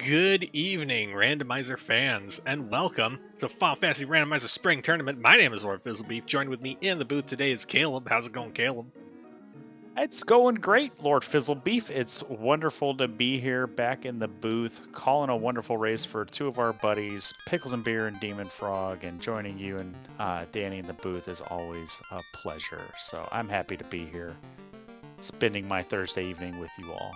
Good evening, Randomizer fans, and welcome to Final Fantasy Randomizer Spring Tournament. My name is Lord Fizzlebeef. Joined with me in the booth today is Caleb. How's it going, Caleb? It's going great, Lord Fizzlebeef. It's wonderful to be here back in the booth, calling a wonderful race for two of our buddies, Pickles and Beer and dem0nfr0g, and joining you and Danny in the booth is always a pleasure. So I'm happy to be here, spending my Thursday evening with you all.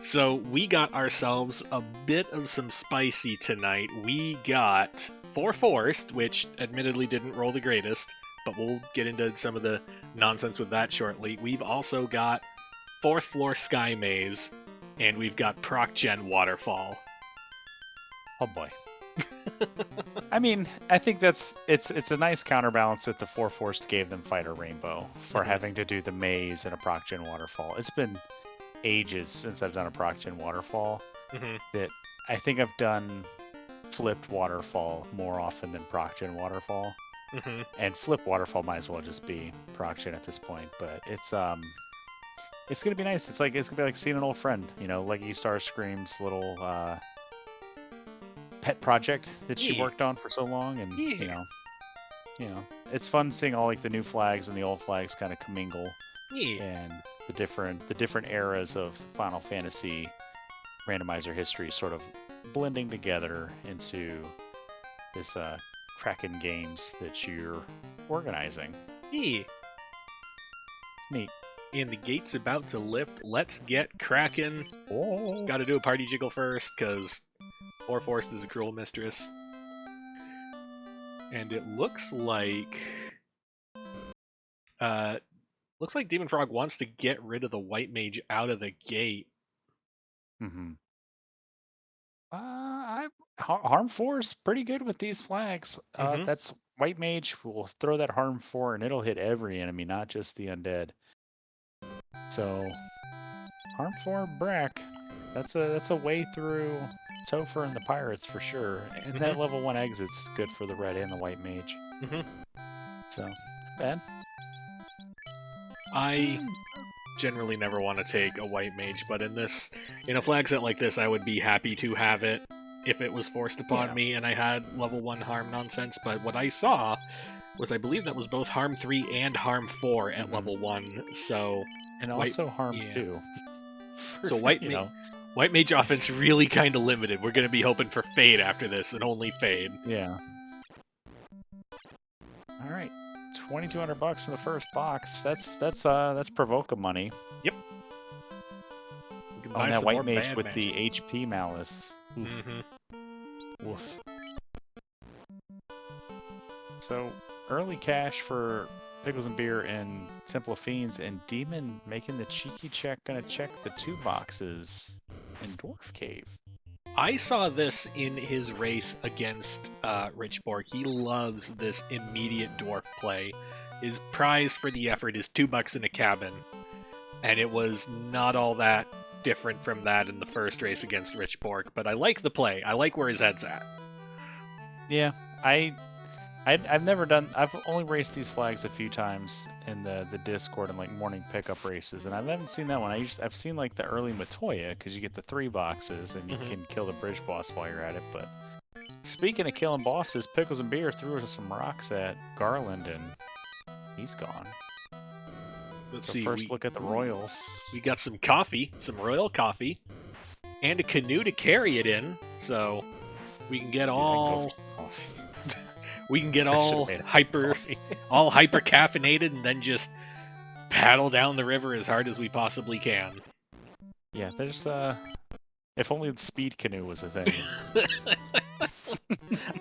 So we got ourselves a bit of some spicy tonight. We got 4 Forest, which admittedly didn't roll the greatest, but we'll get into some of the nonsense with that shortly. We've also got 4th Floor Sky Maze, and we've got Proc Gen Waterfall. Oh boy. I mean, I think it's a nice counterbalance that the 4 Forest gave them Fighter Rainbow for having to do the maze and a Proc Gen Waterfall. It's been ages since I've done a Proc Gen Waterfall. That I think I've done flipped Waterfall more often than Proc Gen Waterfall. And flip Waterfall might as well just be Proc Gen at this point, but it's gonna be nice. It's gonna be like seeing an old friend, you know, like Starscream's little pet project that she worked on for so long, and you know, it's fun seeing all like the new flags and the old flags kind of commingle, and the different eras of Final Fantasy randomizer history sort of blending together into this Kraken games that you're organizing. Neat. And the gate's about to lift. Let's get cracking. Oh. Gotta do a party jiggle first, because 4 Forest is a cruel mistress. And it looks like dem0nfr0g wants to get rid of the white mage out of the gate. Harm 4 is pretty good with these flags. That's white mage will throw that harm 4 and it'll hit every enemy, not just the undead. So harm 4 Brack, that's a way through Topher and the pirates for sure. And that level 1 exit's good for the red and the white mage. So bad. I generally never want to take a white mage, but in a flag set like this, I would be happy to have it if it was forced upon me and I had level 1 harm nonsense. But what I saw was, I believe that was both harm 3 and harm 4 at level 1. So and also harm 2. So white mage offense really kind of limited. We're going to be hoping for Fade after this, and only Fade. Yeah. All right. $2,200 in the first box. That's Provoca money. Yep. On that white mage with the HP malice. Woof. So early cash for Pickles and Beer and Temple of Fiends, and Demon making the cheeky check, gonna check the 2 boxes in Dwarf Cave. I saw this in his race against Richborg. He loves this immediate dwarf play. His prize for the effort is $2 in a cabin, and it was not all that different from that in the first race against Richborg. But I like the play. I like where his head's at. Yeah, I've never done. I've only raced these flags a few times in the Discord and like morning pickup races, and I haven't seen that one. I've seen like the early Matoya, because you get the 3 boxes and you can kill the bridge boss while you're at it. But speaking of killing bosses, Pickles and Beer threw some rocks at Garland and he's gone. Let's see. First look at the Royals. We got some coffee, some royal coffee, and a canoe to carry it in, so we can get all. We can get all hyper caffeinated and then just paddle down the river as hard as we possibly can. Yeah, there's if only the speed canoe was a thing.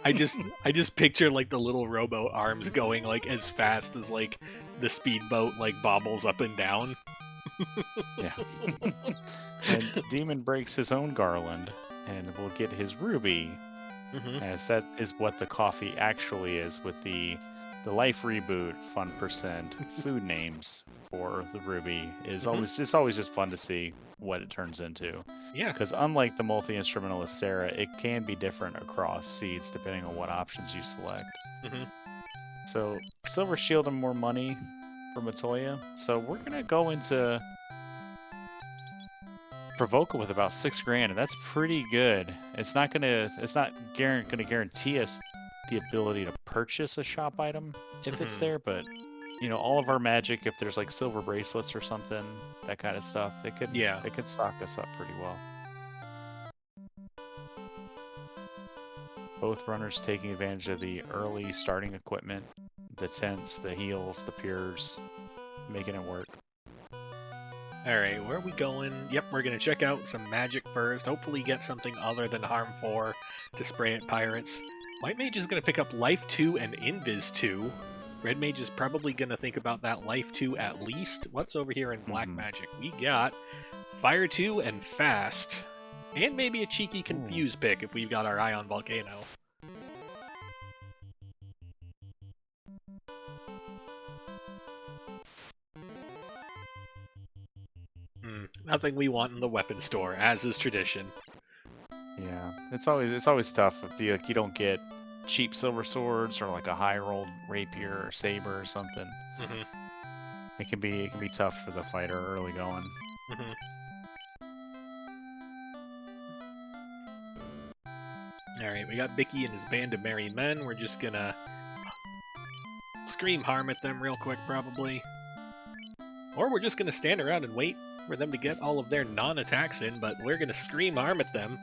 I just picture like the little rowboat arms going like as fast as like the speedboat like bobbles up and down. Yeah. And Demon breaks his own garland and will get his ruby. As that is what the coffee actually is, with the Life Reboot Fun Percent food names for the ruby is always just fun to see what it turns into. Yeah. Because unlike the multi-instrumentalist Sarah, it can be different across seeds depending on what options you select. So Silver Shield and more money for Matoya. So we're gonna go into provoke it with about $6,000, and that's pretty good. It's not gonna guarantee us the ability to purchase a shop item if it's there, but all of our magic, if there's like silver bracelets or something, that kind of stuff, they could stock us up pretty well. Both runners taking advantage of the early starting equipment, the tents, the heals, the pures, making it work. Alright, where are we going? Yep, we're going to check out some magic first, hopefully get something other than Harm 4 to spray at pirates. White Mage is going to pick up Life 2 and Invis 2. Red Mage is probably going to think about that Life 2 at least. What's over here in Black Magic? We got Fire 2 and Fast. And maybe a cheeky Confuse pick if we've got our eye on Volcano. Nothing we want in the weapon store, as is tradition. Yeah, it's always tough if you don't get cheap silver swords or like a high rolled rapier or saber or something. It can be tough for the fighter early going. Alright, we got Bicky and his band of merry men. We're just gonna scream harm at them real quick, probably. Or we're just gonna stand around and wait for them to get all of their non-attacks in, but we're gonna scream harm at them,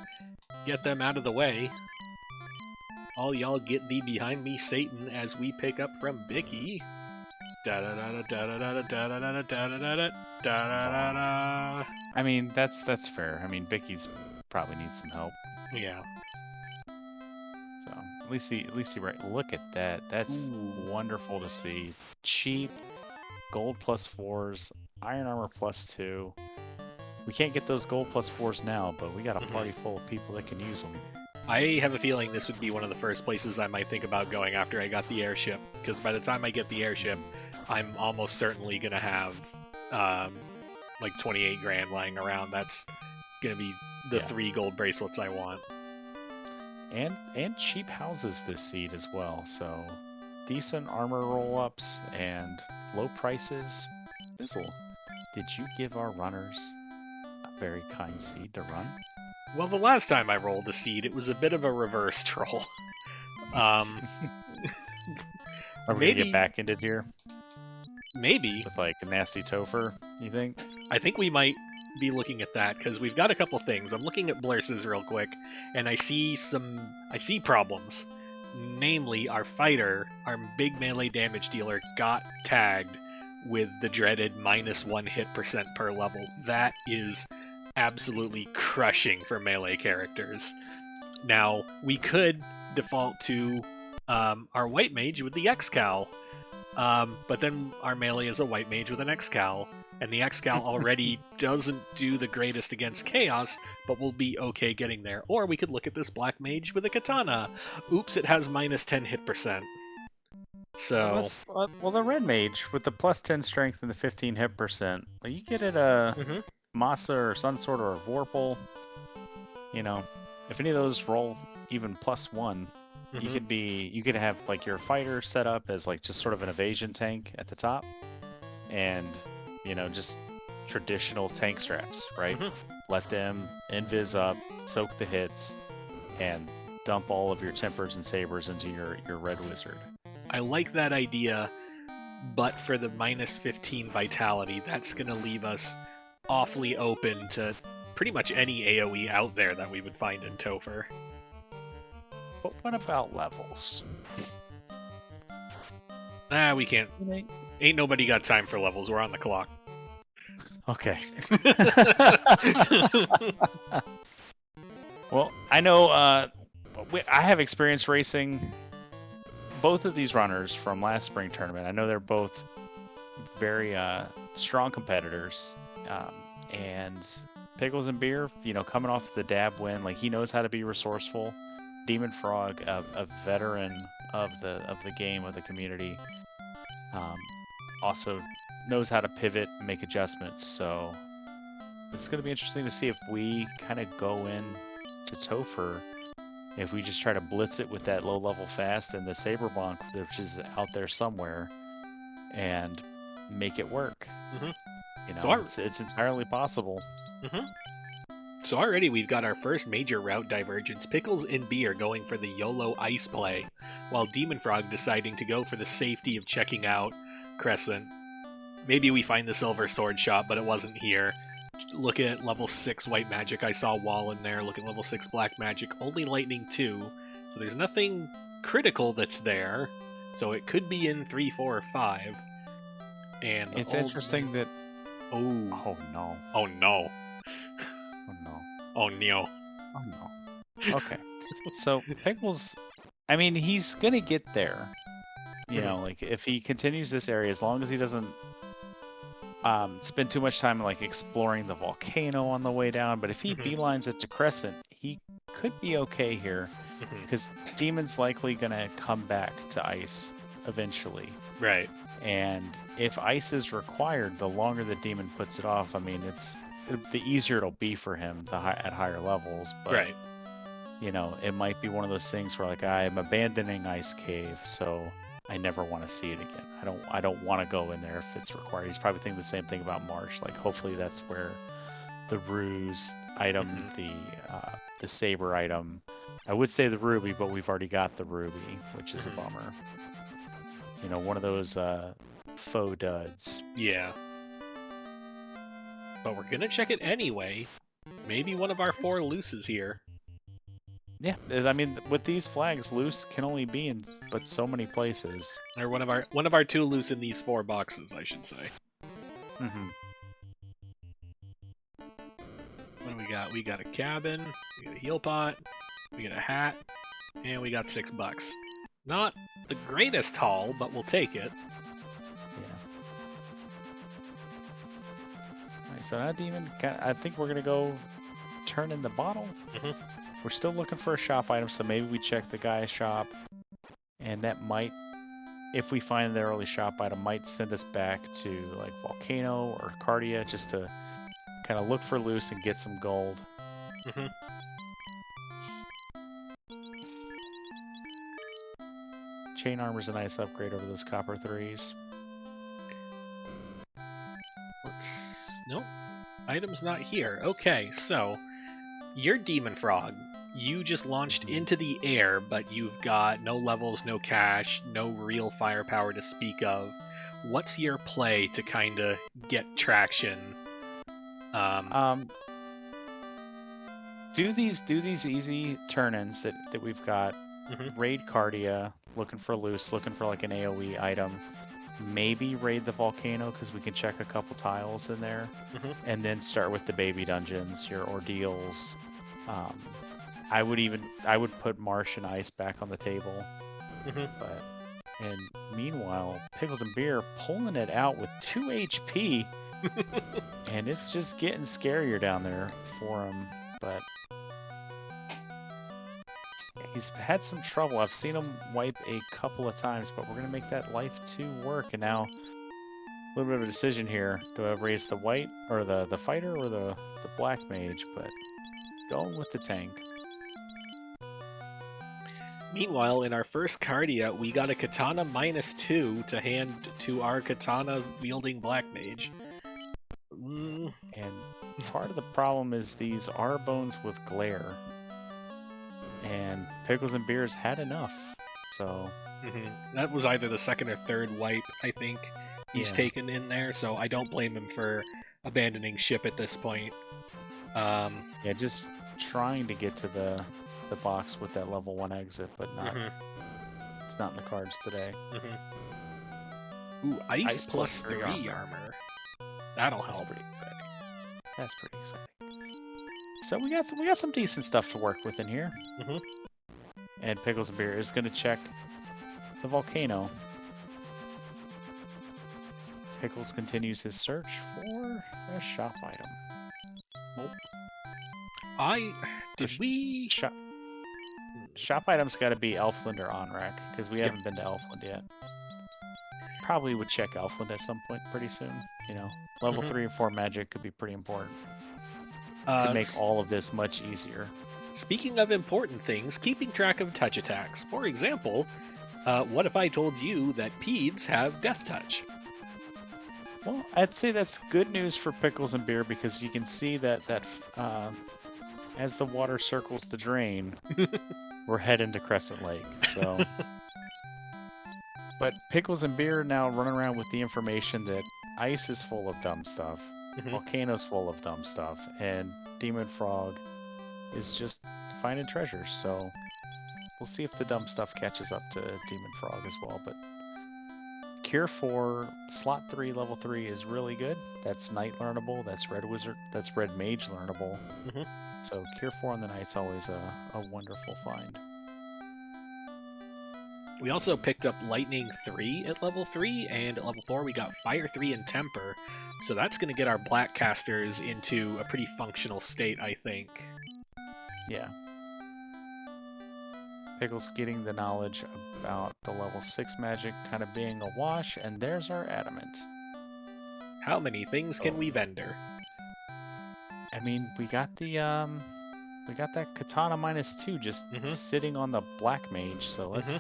get them out of the way. All y'all get thee behind me, Satan, as we pick up from Bicky. I mean, that's fair. I mean, Bicky's probably needs some help. Yeah. So at least he right. Look at that. That's wonderful to see. Cheap gold +4s, iron armor +2. We can't get those gold +4s now, but we got a party full of people that can use them. I have a feeling this would be one of the first places I might think about going after I got the airship, because by the time I get the airship, I'm almost certainly going to have like 28 grand lying around. That's going to be the 3 gold bracelets I want. And cheap houses this seed as well, so decent armor roll-ups and low prices. Fizzle, did you give our runners a very kind seed to run? Well, the last time I rolled a seed, it was a bit of a reverse troll. Are we gonna get back into here? Maybe. With like a nasty Topher, you think? I think we might be looking at that, because we've got a couple things. I'm looking at Blurses real quick, and I see problems. Namely, our fighter, our big melee damage dealer, got tagged with the dreaded -1 hit percent per level. That is absolutely crushing for melee characters. Now, we could default to our white mage with the X-Cow, but then our melee is a white mage with an X-Cow, and the X-Cow already doesn't do the greatest against chaos, but will be okay getting there. Or we could look at this black mage with a katana. Oops, it has -10 hit percent. So well, the red mage with the +10 strength and the 15 hit percent, you get it Masa or Sunsword or a Vorpal. If any of those roll even +1, you could have like your fighter set up as like just sort of an evasion tank at the top, and just traditional tank strats, right? Let them invis up, soak the hits, and dump all of your tempers and sabers into your red wizard. I like that idea, but for the -15 vitality, that's going to leave us awfully open to pretty much any AoE out there that we would find in Topher. But what about levels? We can't. Ain't nobody got time for levels. We're on the clock. Okay. Well, I know I have experience racing both of these runners from last spring tournament. I know they're both very strong competitors. And Pickles and Beer, coming off the dab win, like he knows how to be resourceful. dem0nfr0g, a veteran of the game, of the community, also knows how to pivot and make adjustments. So it's going to be interesting to see if we kind of go in to Topher, if we just try to blitz it with that low level fast and the Saber Bonk, which is out there somewhere, and make it work. So it's entirely possible. So already we've got our first major route divergence. Pickles and Beer going for the YOLO ice play, while dem0nfr0g deciding to go for the safety of checking out Crescent. Maybe we find the Silver Sword shop, but it wasn't here. Look at level 6 white magic, I saw wall in there. Look at level 6 black magic, only lightning 2. So there's nothing critical that's there. So it could be in 3, 4, or 5. And it's interesting that... Oh no. Oh no. Oh no. Oh no. Oh no. Okay. So Pickles, I mean, he's gonna get there. You know, like if he continues this area, as long as he doesn't spend too much time like exploring the volcano on the way down. But if he beelines it to Crescent, he could be okay here because Demon's likely gonna come back to ice eventually. Right. And if ice is required, the longer the Demon puts it off, I mean, the easier it'll be for him at higher levels. But, right. You know, it might be one of those things where like I'm abandoning Ice Cave, so I never want to see it again. I don't want to go in there if it's required. He's probably thinking the same thing about Marsh. Like hopefully that's where the ruse item, the saber item. I would say the ruby, but we've already got the ruby, which is a bummer. You know, one of those faux duds. Yeah. But we're gonna check it anyway. Maybe one of our 4 looses here. Yeah, I mean, with these flags, loose can only be in but so many places. Or one of our 2 loose in these 4 boxes, I should say. What do we got? We got a cabin, we got a heal pot, we got a hat, and we got $6. Not the greatest haul, but we'll take it. Yeah. Alright, so now Demon, I think we're gonna go turn in the bottle. We're still looking for a shop item, so maybe we check the guy's shop, and that might, if we find the early shop item, might send us back to like Volcano or Cardia just to kind of look for loose and get some gold. Chain armor's a nice upgrade over those copper 3s. Nope. Item's not here. Okay, so you're dem0nfr0g. You just launched into the air, but you've got no levels, no cash, no real firepower to speak of. What's your play to kind of get traction? Do these easy turn-ins that we've got. Raid Cardia, looking for loose, looking for like an AoE item. Maybe raid the volcano because we can check a couple tiles in there, and then start with the baby dungeons, your ordeals. I would put Marsh and Ice back on the table. And meanwhile, Pickles and Beer pulling it out with 2 HP, and it's just getting scarier down there for him. But he's had some trouble. I've seen him wipe a couple of times, but we're gonna make that life 2 work. And now, a little bit of a decision here: do I raise the white or the fighter or the black mage? But going with the tank. Meanwhile, in our first Cardia, we got a katana -2 to hand to our katana wielding black mage. And part of the problem is these are bones with glare. And Pickles and Beers had enough, so... That was either the second or third wipe, I think, he's taken in there, so I don't blame him for abandoning ship at this point. Yeah, just trying to get to the box with that level 1 exit, but not. It's not in the cards today. Ooh, ice plus 3 armor. That'll help. That's pretty exciting. That's pretty exciting. So we got some decent stuff to work with in here. And Pickles and Beer is going to check the volcano. Pickles continues his search for a shop item. Nope. Shop item's got to be Elfland or Onrak, because we haven't been to Elfland yet. Probably would check Elfland at some point pretty soon. You know, level 3 or 4 magic could be pretty important. Could make all of this much easier. Speaking of important things, keeping track of touch attacks. For example, what if I told you that Peds have Death Touch? Well, I'd say that's good news for Pickles and Beer because you can see that as the water circles the drain, we're heading to Crescent Lake. So, but Pickles and Beer now running around with the information that ice is full of dumb stuff, Volcano's full of dumb stuff, and Demon Frog is just finding treasures. So we'll see if the dumb stuff catches up to Demon Frog as well. But Cure for slot 3, level 3 is really good. That's Knight learnable. That's Red Wizard. That's Red Mage learnable. So Cure 4 on the Knight's always a wonderful find. We also picked up Lightning 3 at level 3, and at level 4 we got Fire 3 and Temper. So that's going to get our Black casters into a pretty functional state, I think. Yeah. Pickles getting the knowledge about the level 6 magic kind of being a wash, and there's our Adamant. How many things can we vendor? I mean, we got that Katana -2 just sitting on the Black Mage, so let's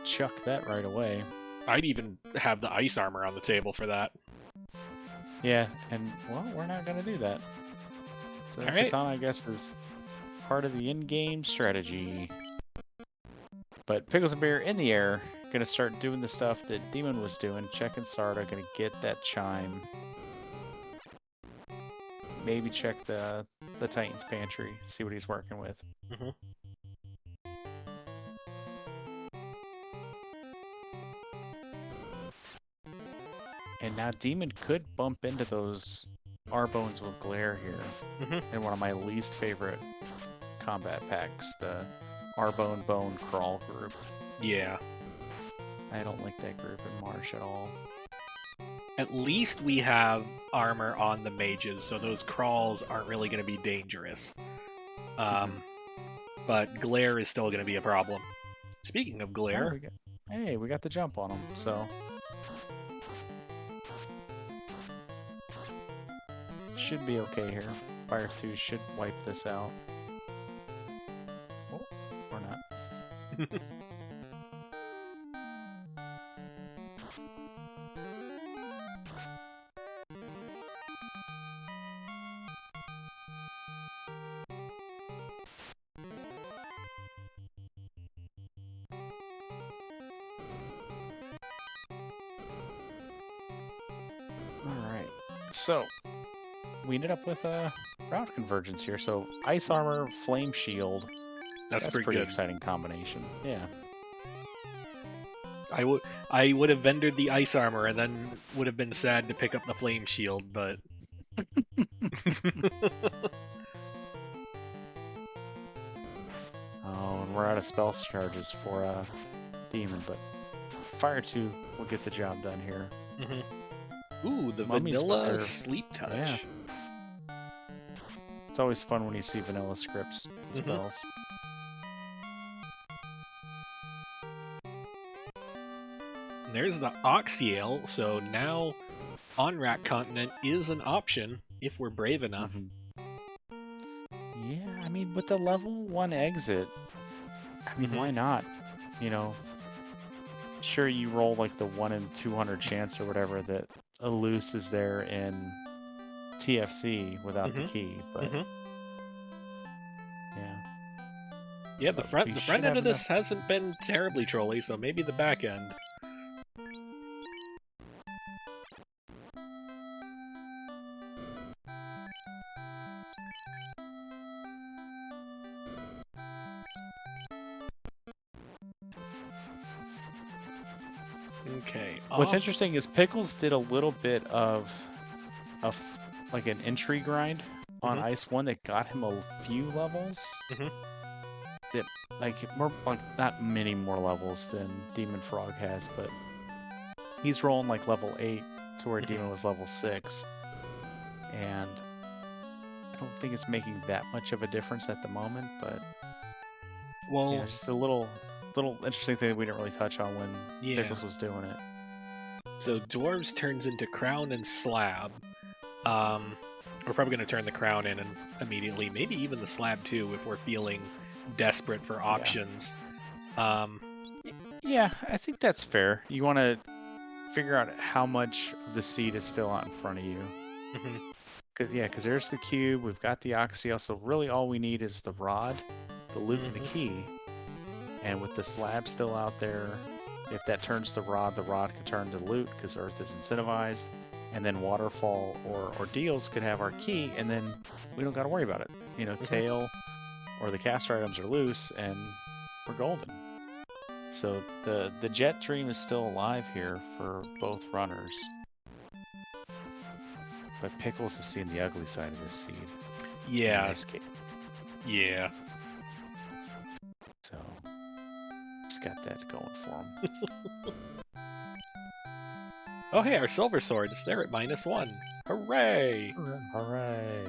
chuck that right away. I'd even have the Ice Armor on the table for that. Yeah, and, well, we're not going to do that. So Katana, I guess, is part of the in-game strategy. But Pickles and Beer in the air, going to start doing the stuff that Demon was doing. Check and Sarda, going to get that chime. Maybe check the Titan's Pantry, see what he's working with. And now Demon could bump into those R-Bones with Glare here. In one of my least favorite combat packs, the R-Bone Bone Crawl group. Yeah. I don't like that group in Marsh at all. At least we have armor on the mages, so those crawls aren't really going to be dangerous. But glare is still going to be a problem. Speaking of glare... Oh, we got the jump on them, so... Should be okay here. Fire 2 should wipe this out. Oh, or not. Alright, so we ended up with a route convergence here. So Ice Armor, Flame Shield. That's pretty exciting combination. Yeah. I would have vendored the Ice Armor and then would have been sad to pick up the Flame Shield, but... Oh, and we're out of spell charges for Demon, but Fire 2 will get the job done here. Ooh, the Vanilla Sleep Touch. Yeah. It's always fun when you see vanilla scripts and spells. And there's the Oxyale, so now On-Rack Continent is an option if we're brave enough. Yeah, I mean, with the level 1 exit, I mean, why not? You know, sure, you roll like the 1 in 200 chance or whatever that a loose is there in TFC without the key, but yeah, the front end of this hasn't been terribly trolly, so maybe the back end. Okay. What's interesting is Pickles did a little bit of like an entry grind on Ice 1 that got him a few levels. That like more like not many more levels than Demon Frog has, but he's rolling like level 8 to where Demon was level 6, and I don't think it's making that much of a difference at the moment. But well, yeah, just a little interesting thing that we didn't really touch on when Pickles was doing it. So Dwarves turns into Crown and Slab. We're probably going to turn the Crown in and immediately, maybe even the Slab too, if we're feeling desperate for options. Yeah, I think that's fair. You want to figure out how much of the seed is still out in front of you. Because there's the cube. We've got the Oxyel. So really all we need is the rod, the loot, and the key. And with the slab still out there, if that turns the rod could turn to loot because Earth is incentivized. And then Waterfall or Deals could have our key, and then we don't got to worry about it. You know, Tail or the caster items are loose, and we're golden. So the jet dream is still alive here for both runners. But Pickles is seeing the ugly side of this seed. Yeah. Yeah. So he's got that going for him. Oh hey, our silver swords, they're at -1. Hooray! Hooray!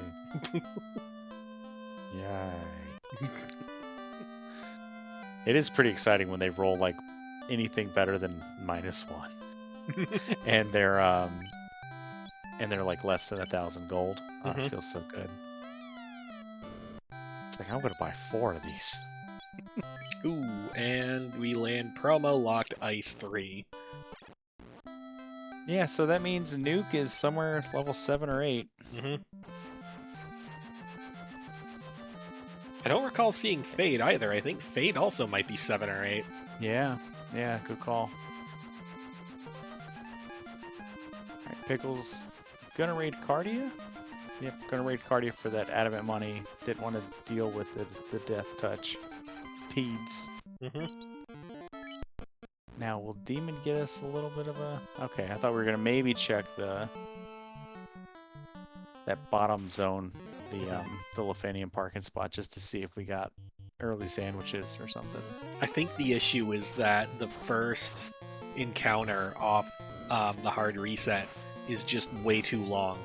Yay! It is pretty exciting when they roll like anything better than -1, and they're like less than 1,000 gold. Oh, it feels so good. It's like I'm gonna buy 4 of these. Ooh, and we land promo locked ice 3. Yeah, so that means Nuke is somewhere level 7 or 8. I don't recall seeing Fade either. I think Fade also might be 7 or 8. Yeah, good call. Alright, Pickles, gonna raid Cardia? Yep, gonna raid Cardia for that adamant money. Didn't want to deal with the death touch. Peds. Now, will Demon get us a little bit of a... Okay, I thought we were going to maybe check that bottom zone, the Lefanian parking spot, just to see if we got early sandwiches or something. I think the issue is that the first encounter off the hard reset is just way too long.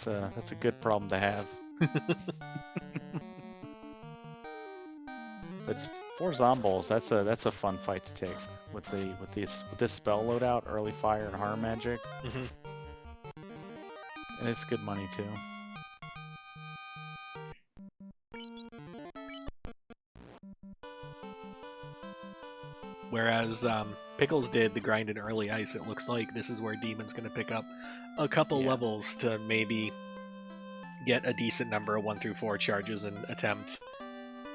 That's a good problem to have. But 4 Zombols, that's a fun fight to take with this spell loadout, early fire and harm magic. And it's good money too. Whereas Pickles did the grind in early ice, it looks like this is where Demon's going to pick up a couple levels to maybe get a decent number of 1 through 4 charges and attempt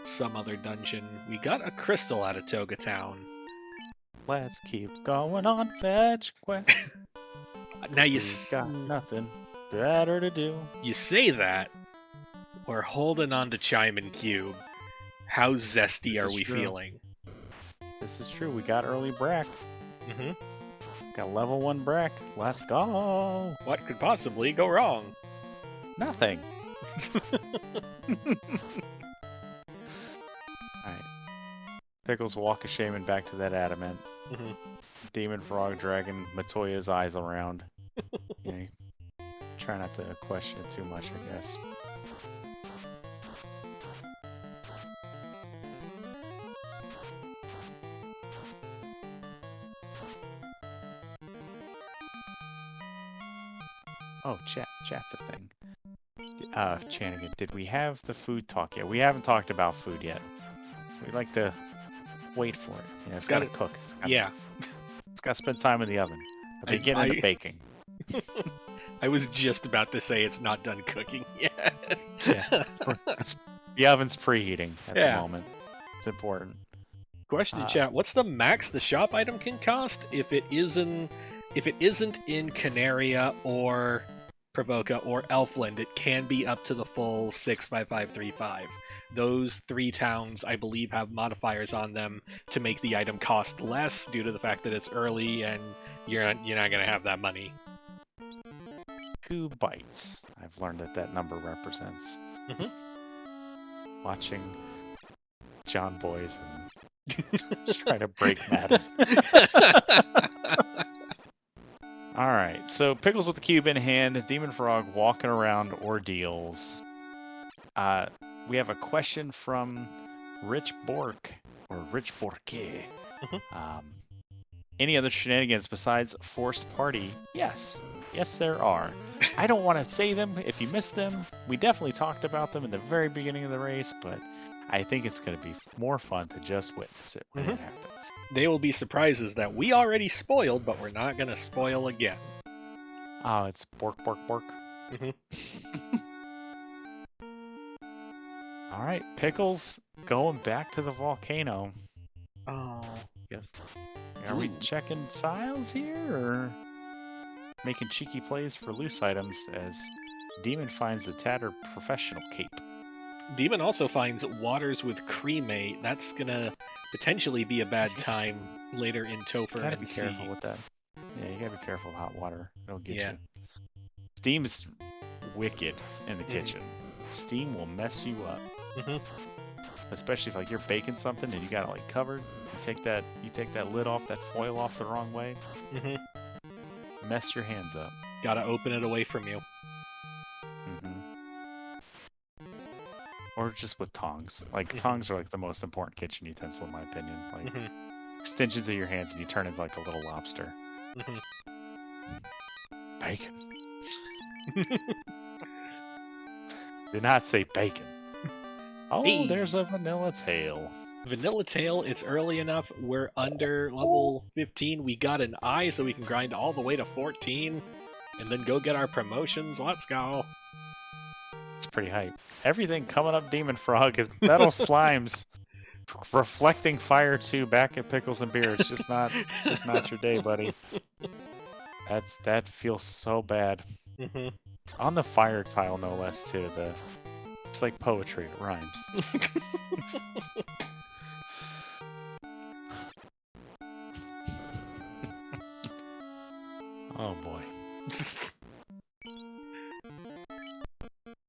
some other dungeon. We got a crystal out of Toga Town. Let's keep going on fetch quest. Now you got nothing better to do. You say that. We're holding on to Chime and Cube. How zesty are we feeling? This is true. We got early Brack. Got level 1 Brack. Let's go. What could possibly go wrong? Nothing. Alright. Pickles walk a shaman back to that adamant. dem0nfr0g dragging Matoya's eyes around. Try not to question it too much, I guess. Oh, chat's a thing. Chanigan, did we have the food talk yet? We haven't talked about food yet. We like to wait for it. Yeah, it's got to cook. It's got to spend time in the oven. Begin in the baking. I was just about to say it's not done cooking yet. The oven's preheating at the moment. It's important. Question in chat: what's the max the shop item can cost if it isn't in Canaria or Provoca or Elfland? It can be up to the full 65535. Those 3 towns, I believe, have modifiers on them to make the item cost less due to the fact that it's early and you're not going to have that money. 2 bytes. I've learned that number represents. Watching John Boys and just trying to break Madden. Alright, so Pickles with the cube in hand, dem0nfr0g walking around ordeals. We have a question from Rich Bork, or Rich Borke. Any other shenanigans besides Forced Party? Yes. Yes, there are. I don't want to say them if you missed them. We definitely talked about them in the very beginning of the race, but I think it's going to be more fun to just witness it when it happens. They will be surprises that we already spoiled, but we're not going to spoil again. Oh, it's bork, bork, bork. Mhm. All right, Pickles going back to the volcano. Oh. Yes. Are we checking tiles here, or making cheeky plays for loose items as Demon finds a tattered professional cape? Demon also finds waters with cremate. That's gonna potentially be a bad time later in Topher Gotta and be C. careful with that. Yeah, you gotta be careful with hot water. It'll get Yeah. you. Steam's wicked in the Mhm. kitchen. Steam will mess you up. Mhm. Especially if like you're baking something and you got it like covered. You take that lid off, that foil off the wrong way, Mhm. mess your hands up. Gotta open it away from you. Or just with tongs. Like tongs are like the most important kitchen utensil in my opinion. Like Mhm. extensions of your hands and you turn into like a little lobster. Mhm. Bacon. Did not say bacon. Oh, Hey. there's a vanilla tail. Vanilla Tail, it's early enough. We're under level 15. We got an eye so we can grind all the way to 14 and then go get our promotions. Let's go. It's pretty hype. Everything coming up Demon Frog is metal slimes reflecting fire too back at Pickles and Beer. It's just not your day, buddy. That feels so bad. Mm-hmm. On the fire tile no less too. It's like poetry, it rhymes. Oh boy.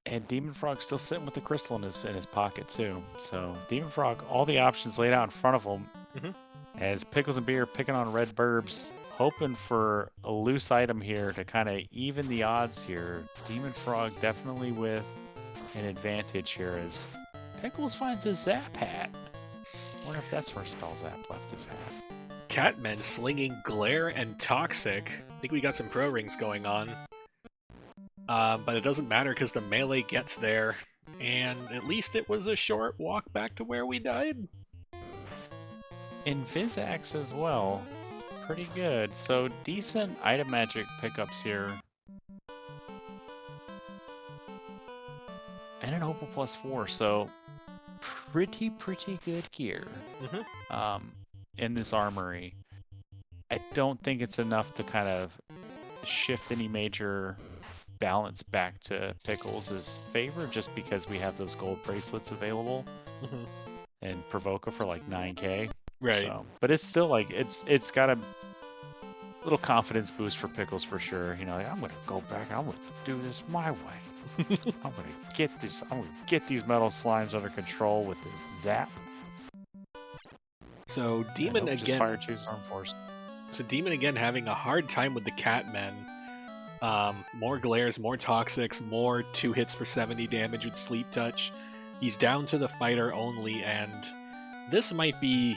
And Demon Frog's still sitting with the crystal in his pocket too. So Demon Frog, all the options laid out in front of him. Mhm. As Pickles and Beer picking on red burbs, hoping for a loose item here to kind of even the odds here. Demon Frog definitely with an advantage here as Pickles finds a Zap hat. Wonder if that's where Spell Zap left his hat. Catman slinging Glare and Toxic. I think we got some pro rings going on. But it doesn't matter because the melee gets there. And at least it was a short walk back to where we died. In Vizax as well, it's pretty good. So decent item magic pickups here. And an Opal +4, so pretty good gear in this armory. I don't think it's enough to kind of shift any major balance back to Pickles' favor just because we have those gold bracelets available and Provoca for like 9k. Right. So, but it's still like it's got a little confidence boost for Pickles for sure. You know, like, I'm gonna go back and I'm gonna do this my way. I'm gonna get these metal slimes under control with this zap. So Demon again. Just fire choose arm force. So Demon again having a hard time with the Catmen. More glares, more toxics, more 2 hits for 70 damage with sleep touch. He's down to the fighter only, and this might be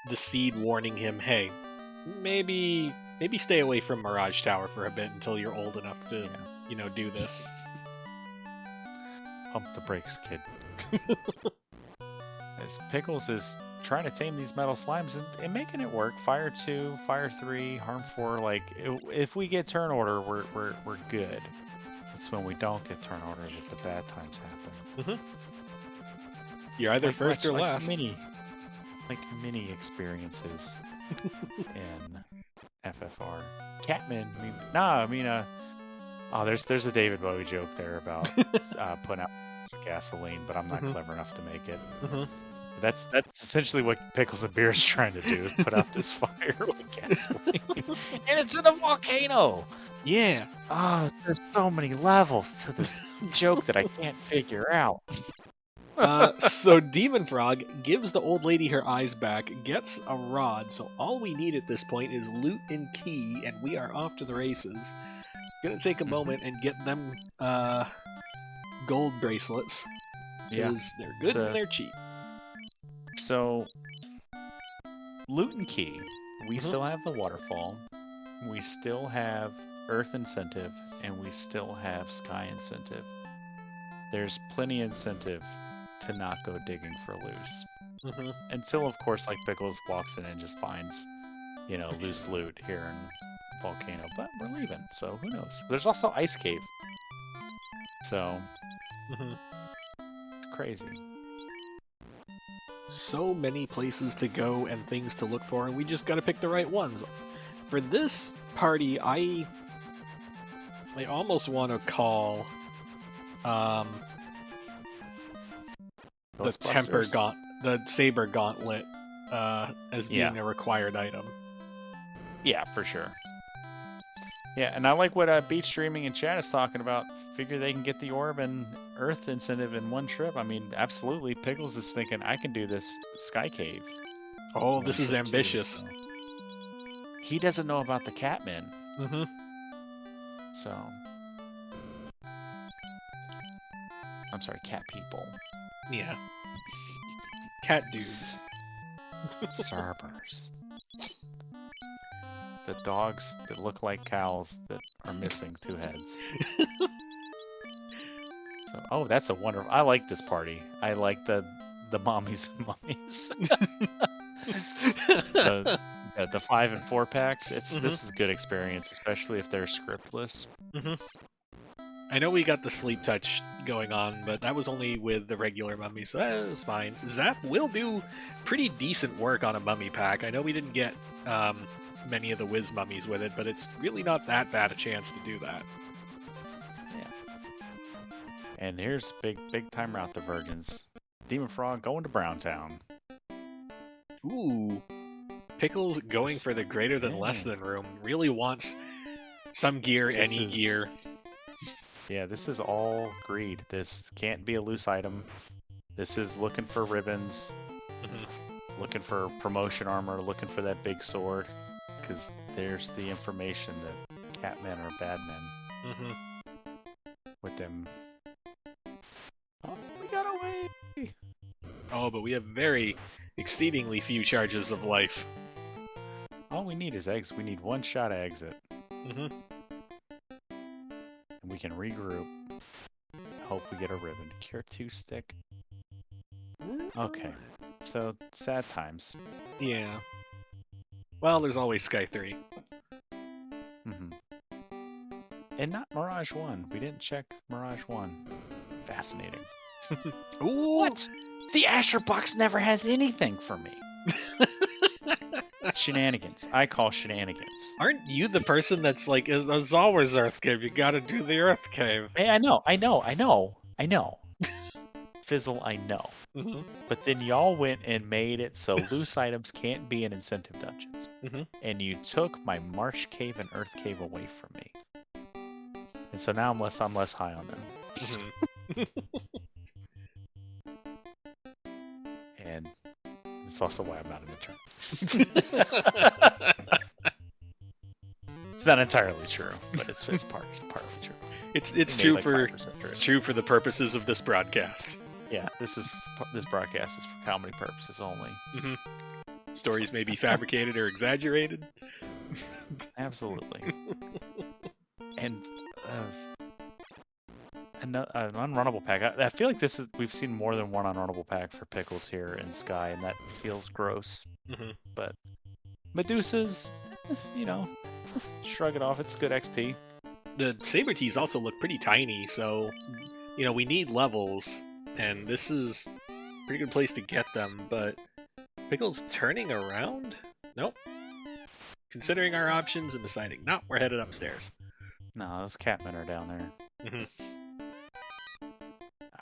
the seed warning him, hey, maybe stay away from Mirage Tower for a bit until you're old enough to, do this. Pump the brakes, kid. As Pickles is trying to tame these metal slimes and making it work. Fire 2, Fire 3, Harm 4. Like, if we get turn order, we're good. It's when we don't get turn order that the bad times happen. You're either first or last. Mini experiences in FFR. Catman. There's a David Bowie joke there about putting out gasoline, but I'm not clever enough to make it. That's essentially what Pickles and Beer is trying to do, put out this fire with gasoline. And it's in a volcano! Yeah. There's so many levels to this joke that I can't figure out. So Demon Frog gives the old lady her eyes back, gets a rod, so all we need at this point is loot and key, and we are off to the races. Gonna take a moment and get them gold bracelets, because they're good and they're cheap. So, loot and key. We still have the waterfall. We still have earth incentive, and we still have sky incentive. There's plenty of incentive to not go digging for loose. Until, of course, like Pickles walks in and just finds, loose loot here in volcano, but we're leaving, so who knows? There's also Ice Cave. So, it's crazy. So many places to go and things to look for, and we just gotta pick the right ones. For this party, I almost want to call the Saber Gauntlet as being a required item. Yeah, for sure. Yeah, and I like what Beach Streaming in chat is talking about. Figure they can get the orb and Earth incentive in one trip. I mean, absolutely. Pickles is thinking I can do this Sky Cave. Oh, this is ambitious. Too, so. He doesn't know about the Catmen. So, I'm sorry, cat people. Yeah. Cat dudes. Cerberus. The dogs that look like cows that are missing 2 heads. So, oh, that's a wonderful. I like this party. I like the mommies and mummies. the 5 and 4 packs. This is a good experience, especially if they're scriptless. I know we got the sleep touch going on, but that was only with the regular mummy, so that's fine. Zap will do pretty decent work on a mummy pack. I know we didn't get many of the Wiz mummies with it, but it's really not that bad a chance to do that. Yeah. And here's big time route divergence. dem0nfr0g going to Browntown. Ooh. Pickles going for the greater than less than room. Really wants some gear, gear. Yeah, this is all greed. This can't be a loose item. This is looking for ribbons, looking for promotion armor, looking for that big sword. Because there's the information that Catmen are bad men. With them. Oh, we got away! Oh, but we have very exceedingly few charges of life. All we need is eggs. We need 1 shot of exit. And we can regroup. Hope we get a ribbon. Cure 2 stick. Okay. So, sad times. Yeah. Well, there's always Sky 3. And not Mirage 1. We didn't check Mirage 1. Fascinating. Ooh. What? The Asher box never has anything for me. Shenanigans. I call shenanigans. Aren't you the person that's like, there's always Earth Cave, you gotta do the Earth Cave? Hey, I know. Fizzle, I know. But then y'all went and made it so loose items can't be in incentive dungeons. And you took my Marsh Cave and Earth Cave away from me. And so now I'm less high on them. And it's also why I'm not in the tournament. It's not entirely true, but it's partly true. It's true for the purposes of this broadcast. Yeah, this broadcast is for comedy purposes only. Stories may be fabricated or exaggerated. Absolutely. And an unrunnable pack. I feel like we've seen more than one unrunnable pack for Pickles here in Sky, and that feels gross. But Medusas, shrug it off. It's good XP. The Saber Tees also look pretty tiny, so we need levels, and this is a pretty good place to get them. But Pickles turning around? Nope. Considering our options and deciding, no, we're headed upstairs. No, those Catmen are down there.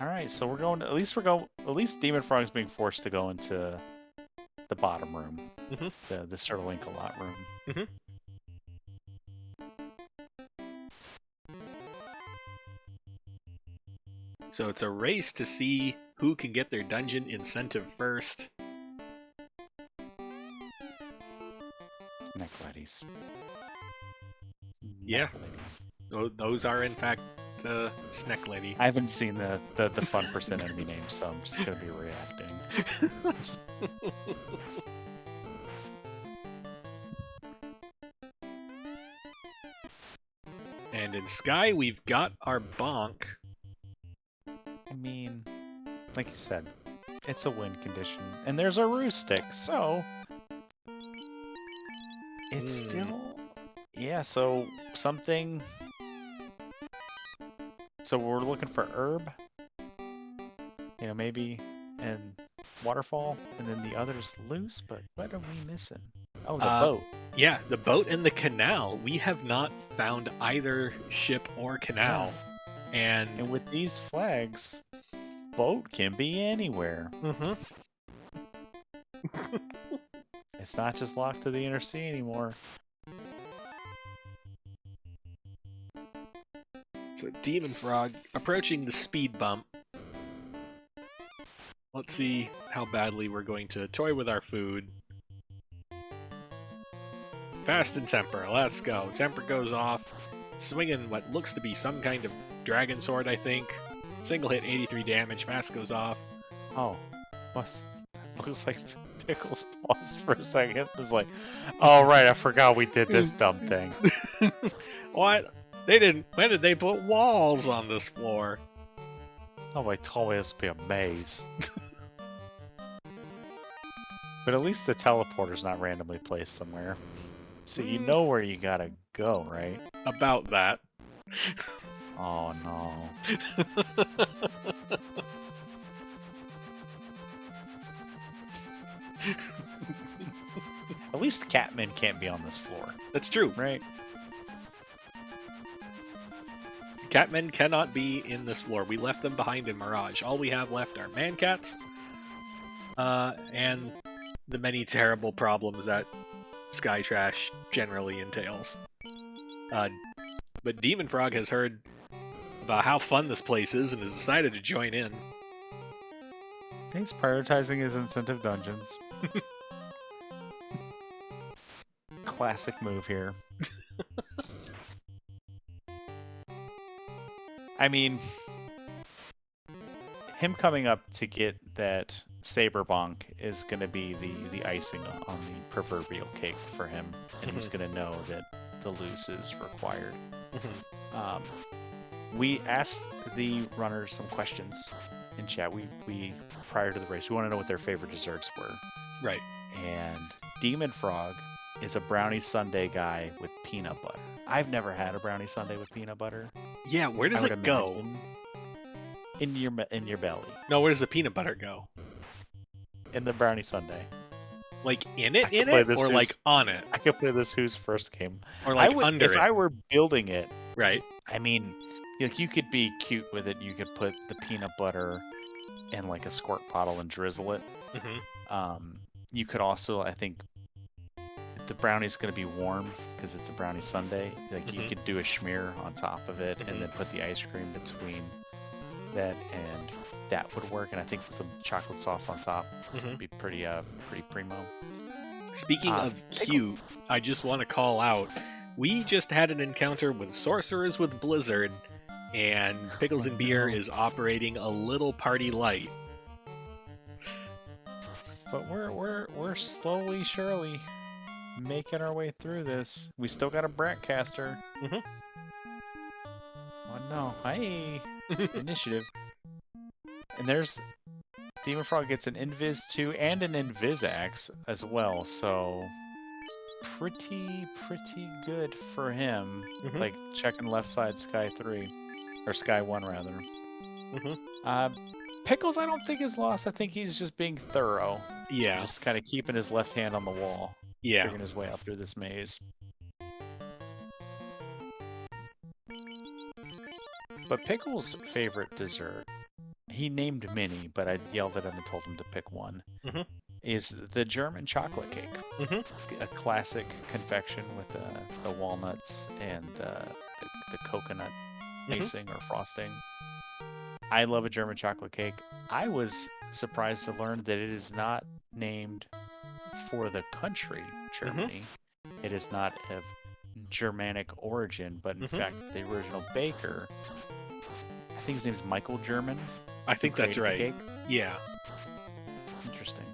All right, so we're going. At least dem0nfr0g's being forced to go into the bottom room, the Sterlinkalot room. So it's a race to see who can get their dungeon incentive first. Necklaties. Yeah, those are in fact Snack Lady. I haven't seen the fun percent enemy names, so I'm just gonna be reacting. And in Sky, we've got our bonk. I mean, like you said, it's a win condition, and there's a Roo stick, so it's still, yeah, so something. So we're looking for herb. You know, maybe and waterfall, and then the others loose. But what are we missing? Oh, the boat. Yeah, the boat and the canal. We have not found either ship or canal. And with these flags, boat can be anywhere. Mm-hmm. It's not just locked to the inner sea anymore. So dem0nfr0g approaching the speed bump. Let's see how badly we're going to toy with our food. Fast and temper, let's go. Temper goes off, swinging what looks to be some kind of dragon sword, I think. Single hit, 83 damage, fast goes off. Oh, what? Looks like Pickles paused for a second. It was like, oh right, I forgot we did this dumb thing. What? They didn't. When did they put walls on this floor? Nobody told me this would be a maze. But at least the teleporter's not randomly placed somewhere. So you know where you gotta go, right? About that. Oh no. At least Catmen can't be on this floor. That's true. Right? Catmen cannot be in this floor. We left them behind in Mirage. All we have left are man-cats, and the many terrible problems that Sky Trash generally entails. But dem0nfr0g has heard about how fun this place is and has decided to join in. He's prioritizing his incentive dungeons. Classic move here. I mean, him coming up to get that Saber Bonk is going to be the icing on the proverbial cake for him, and he's going to know that the loose is required. We asked the runners some questions in chat. We prior to the race, we want to know what their favorite desserts were. Right. And dem0nfr0g is a brownie sundae guy with peanut butter. I've never had a brownie sundae with peanut butter. Yeah, where does it go? In your belly. No, where does the peanut butter go? In the brownie sundae. Like in it, or like on it? I could play this Who's First game. Or like under it. If I were building it, right? I mean, you could be cute with it. You could put the peanut butter in like a squirt bottle and drizzle it. You could also, I think, the brownie's going to be warm because it's a brownie sundae. Like you could do a schmear on top of it and then put the ice cream between that, and that would work. And I think some chocolate sauce on top would be pretty primo. Speaking of cute, I just want to call out, we just had an encounter with Sorcerers with Blizzard, and Pickles and Beer is operating a little party light. But we're slowly, surely making our way through this. We still got a Bratcaster. Oh no! Hey, initiative. And there's dem0nfr0g gets an Invis 2 and an Invisaxe as well. So pretty good for him. Like checking left side Sky 3 or Sky 1 rather. Pickles, I don't think is lost. I think he's just being thorough. Yeah. Just kind of keeping his left hand on the wall. Yeah. Figuring his way up through this maze. But Pickles' favorite dessert, he named many, but I yelled at him and told him to pick one, is the German chocolate cake. A classic confection with the walnuts and the coconut icing or frosting. I love a German chocolate cake. I was surprised to learn that it is not named for the country, Germany. It is not of Germanic origin, but in fact, the original baker, I think his name is Michael German. I think that's right. Cake. Yeah. Interesting.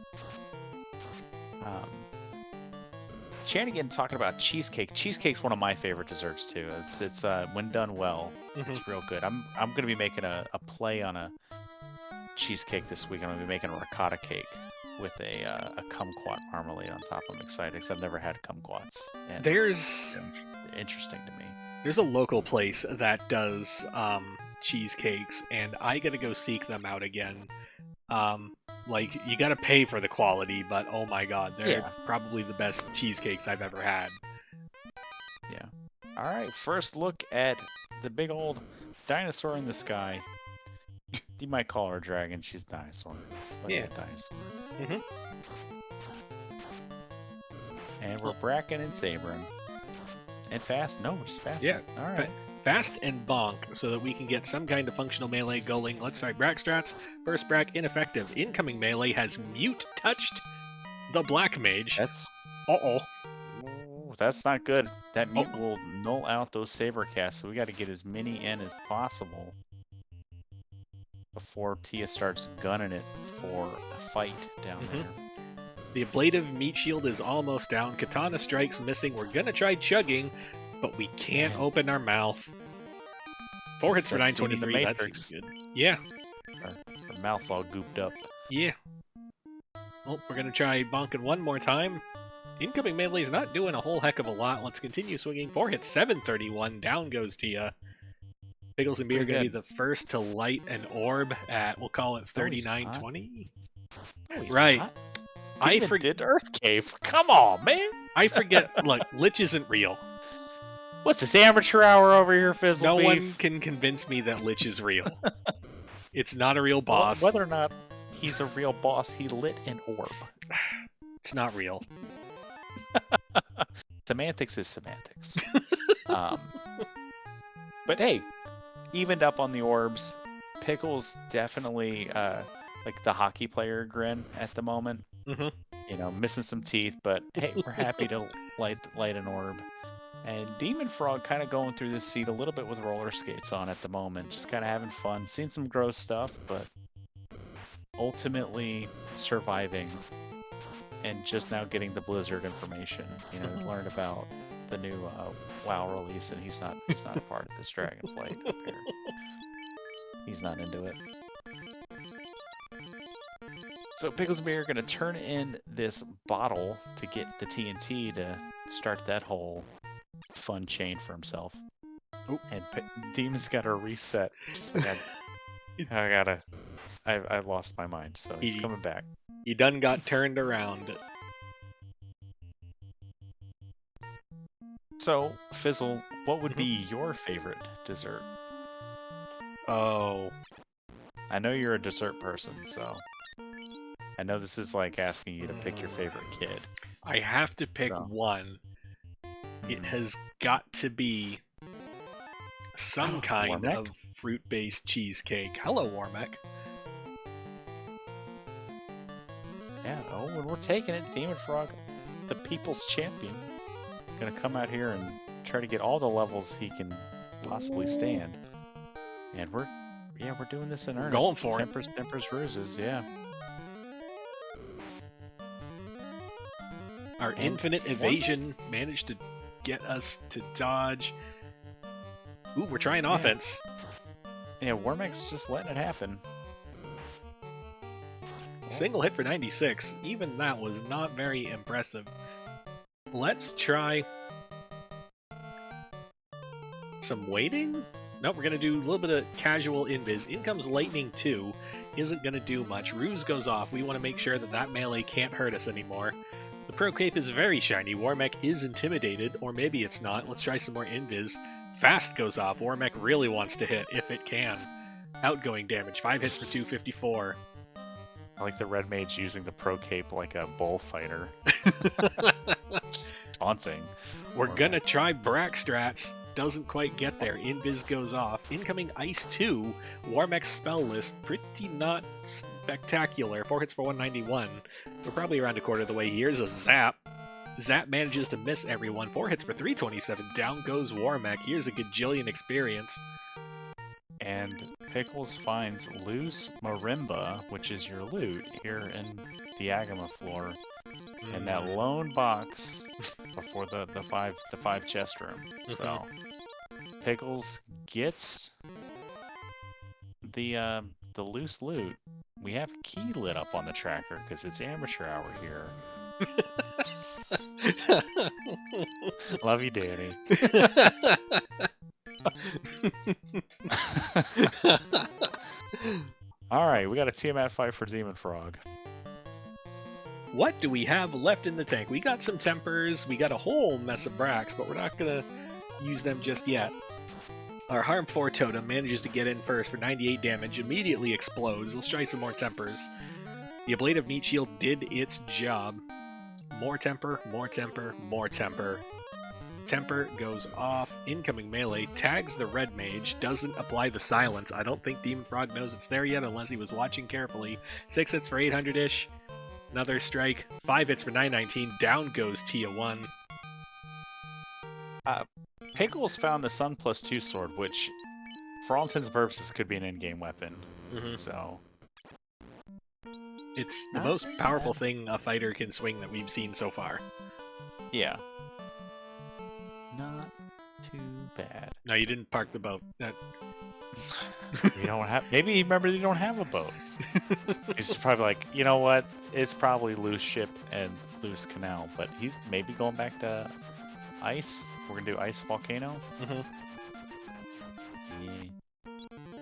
Shanigan talking about cheesecake. Cheesecake's one of my favorite desserts too. It's when done well, it's real good. I'm gonna be making a play on a cheesecake this week. I'm gonna be making a ricotta cake with a kumquat marmalade on top. I'm excited because I've never had kumquats. And there's interesting to me. There's a local place that does cheesecakes, and I gotta go seek them out again. Like, you gotta pay for the quality, but oh my god, they're probably the best cheesecakes I've ever had. Yeah. All right, first look at the big old dinosaur in the sky. You might call her a dragon. She's a dinosaur. Like a dinosaur. Mm-hmm. And we're Bracken and Sabrin. And fast? No, just fast. Yeah. All right. Fast and bonk, so that we can get some kind of functional melee going. Let's try Brack strats. First Brack ineffective. Incoming melee has mute touched the Black Mage. That's... Uh-oh. Ooh, that's not good. That mute will null out those saber casts, so we got to get as many in as possible before Tia starts gunning it for a fight down there. The ablative meat shield is almost down. Katana strikes missing. We're gonna try chugging, but we can't open our mouth. 4 hits for 923. That seems good. Yeah. Our mouth's all gooped up. Yeah. Well, we're gonna try bonking one more time. Incoming melee is not doing a whole heck of a lot. Let's continue swinging. 4 hits, 731. Down goes Tia. Pickles and Beer are going to be the first to light an orb at, we'll call it 3920. Right. Not. I did Earth Cave. Come on, man. I forget. Look, Lich isn't real. What's this amateur hour over here, Fizzle No Beef? one can convince me that Lich is real. It's not a real boss. Whether or not he's a real boss, he lit an orb. It's not real. Semantics is semantics. But hey, evened up on the orbs. Pickles definitely like the hockey player grin at the moment. You know, missing some teeth, but hey, we're happy to light an orb. And dem0nfr0g kind of going through this seat a little bit with roller skates on at the moment, just kind of having fun, seeing some gross stuff, but ultimately surviving and just now getting the Blizzard information. You know, learned about the new WoW release, and he's not a part of this Dragonflight up here. He's not into it. So Pickles and Beer are going to turn in this bottle to get the TNT to start that whole fun chain for himself. Oop. And Demon's got to reset. Just like I lost my mind, so he's coming back. He done got turned around. So, Fizzle, what would be your favorite dessert? Oh. I know you're a dessert person, so I know this is like asking you to pick your favorite kid. I have to pick one. It has got to be some kind of fruit-based cheesecake. Hello, Warmech. Yeah, and we're taking it. dem0nfr0g, the people's champion, gonna come out here and try to get all the levels he can possibly stand. And we're doing this in earnest. Going for it. Tempers, ruses, yeah. Our infinite evasion managed to get us to dodge. Ooh, we're trying offense. Yeah, Warmech's just letting it happen. Single hit for 96. Even that was not very impressive. Let's try some waiting? Nope, we're going to do a little bit of casual invis. In comes Lightning 2. Isn't going to do much. Ruse goes off. We want to make sure that melee can't hurt us anymore. The Pro Cape is very shiny. Warmech is intimidated, or maybe it's not. Let's try some more invis. Fast goes off. Warmech really wants to hit, if it can. Outgoing damage. 5 hits for 254. I like the Red Mage using the Pro Cape like a bullfighter. Taunting. We're gonna try Brack strats. Doesn't quite get there. Invis goes off. Incoming Ice 2. Warmech's spell list. Pretty not spectacular. 4 hits for 191. We're probably around a quarter of the way. Here's a Zap. Zap manages to miss everyone. 4 hits for 327. Down goes Warmech. Here's a gajillion experience. And Pickles finds loose marimba, which is your loot, here in Diagama floor, in that lone box before the five chest room. So Pickles gets the loose loot. We have key lit up on the tracker because it's amateur hour here. Love you, Danny. All right, we got a Tiamat fight for dem0nfr0g. What do we have left in the tank? We got some Tempers, we got a whole mess of Bracks, but we're not gonna use them just yet. Our Harm 4 Totem manages to get in first for 98 damage, immediately explodes. Let's try some more Tempers. The Ablative Meat Shield did its job. More Temper, more Temper, more Temper. Temper goes off, incoming melee, tags the red mage, doesn't apply the silence. I don't think dem0nfr0g knows it's there yet unless he was watching carefully. 6 hits for 800-ish. Another strike, 5 hits for 919, down goes Tia 1. Pickles found the Sun +2 sword, which, for all intents and purposes, could be an in-game weapon. So, it's the most powerful thing a fighter can swing that we've seen so far. Yeah. Not too bad. No, you didn't park the boat. You don't have. Maybe you remember you don't have a boat. He's probably like, you know what? It's probably loose ship and loose canal, but he's maybe going back to ice. We're gonna do ice volcano. Yeah.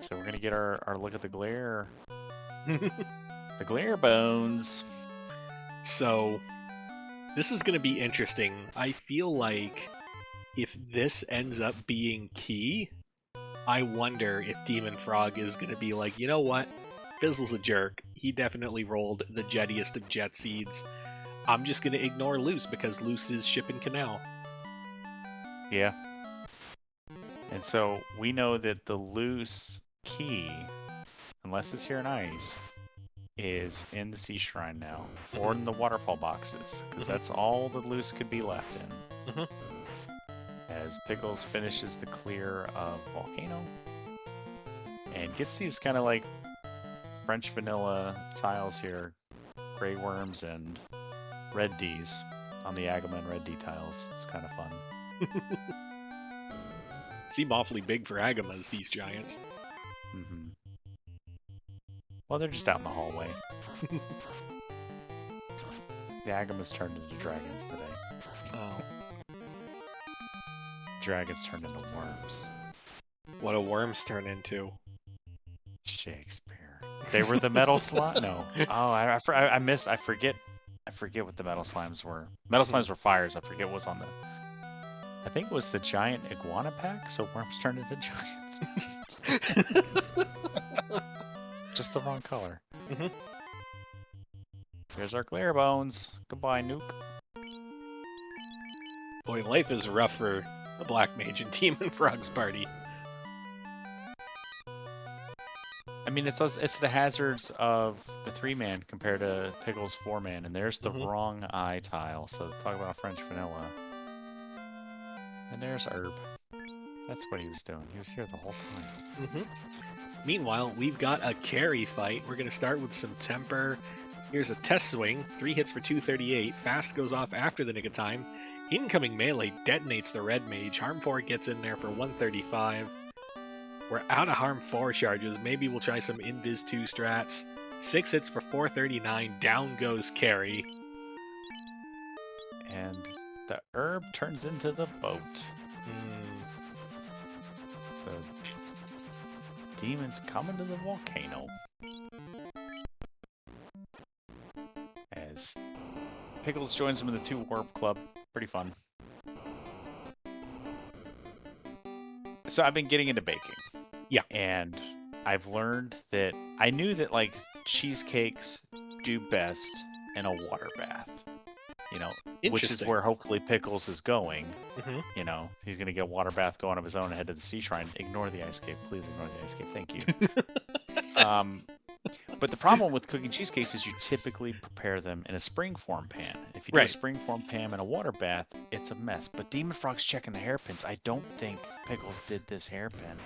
So we're gonna get our look at the glare. The glare bones. So this is gonna be interesting. I feel like if this ends up being key, I wonder if dem0nfr0g is going to be like, you know what? Fizzle's a jerk. He definitely rolled the jettiest of jet seeds. I'm just going to ignore Loose because Loose is ship and canal. Yeah. And so we know that the Loose key, unless it's here in ice, is in the Sea Shrine now, or in the waterfall boxes, because that's all the Loose could be left in. As Pickles finishes the clear of Volcano and gets these kind of like French vanilla tiles here, Grey Worms and Red Ds on the Agama and Red D tiles. It's kind of fun. Seem awfully big for Agamas, these giants. Well, they're just out in the hallway. The Agamas turned into dragons today. Oh. Dragons turned into worms. What do worms turn into? Shakespeare. They were the metal slime. No. Oh, I forget what the metal slimes were. Metal slimes were fires. I forget what was on the. I think it was the giant iguana pack. So worms turned into giants. Just the wrong color. Here's our glare bones. Goodbye, Nuke. Boy, life is rough for the Black Mage and dem0nfr0g's party. I mean, it's the hazards of the 3-man compared to Pickles' 4-man, and there's the wrong eye tile. So talk about French vanilla. And there's Herb. That's what he was doing. He was here the whole time. Meanwhile, we've got a carry fight. We're going to start with some Temper. Here's a test swing. 3 hits for 238. Fast goes off after the nick of time. Incoming melee detonates the red mage. Harm 4 gets in there for 135. We're out of Harm 4 charges. Maybe we'll try some Invis 2 strats. 6 hits for 439. Down goes carry. And the herb turns into the boat. So demons coming to the volcano. As Pickles joins them in the 2 warp club. Pretty fun. So I've been getting into baking. Yeah. And I've learned that I knew that like cheesecakes do best in a water bath. You know, which is where hopefully Pickles is going. You know, he's going to get a water bath going of his own and head to the Sea Shrine. Ignore the ice cave. Please ignore the ice cave. Thank you. But the problem with cooking cheesecakes is you typically prepare them in a springform pan. If you do a springform pan in a water bath, it's a mess. But dem0nfr0g's checking the hairpins. I don't think Pickles did this hairpin.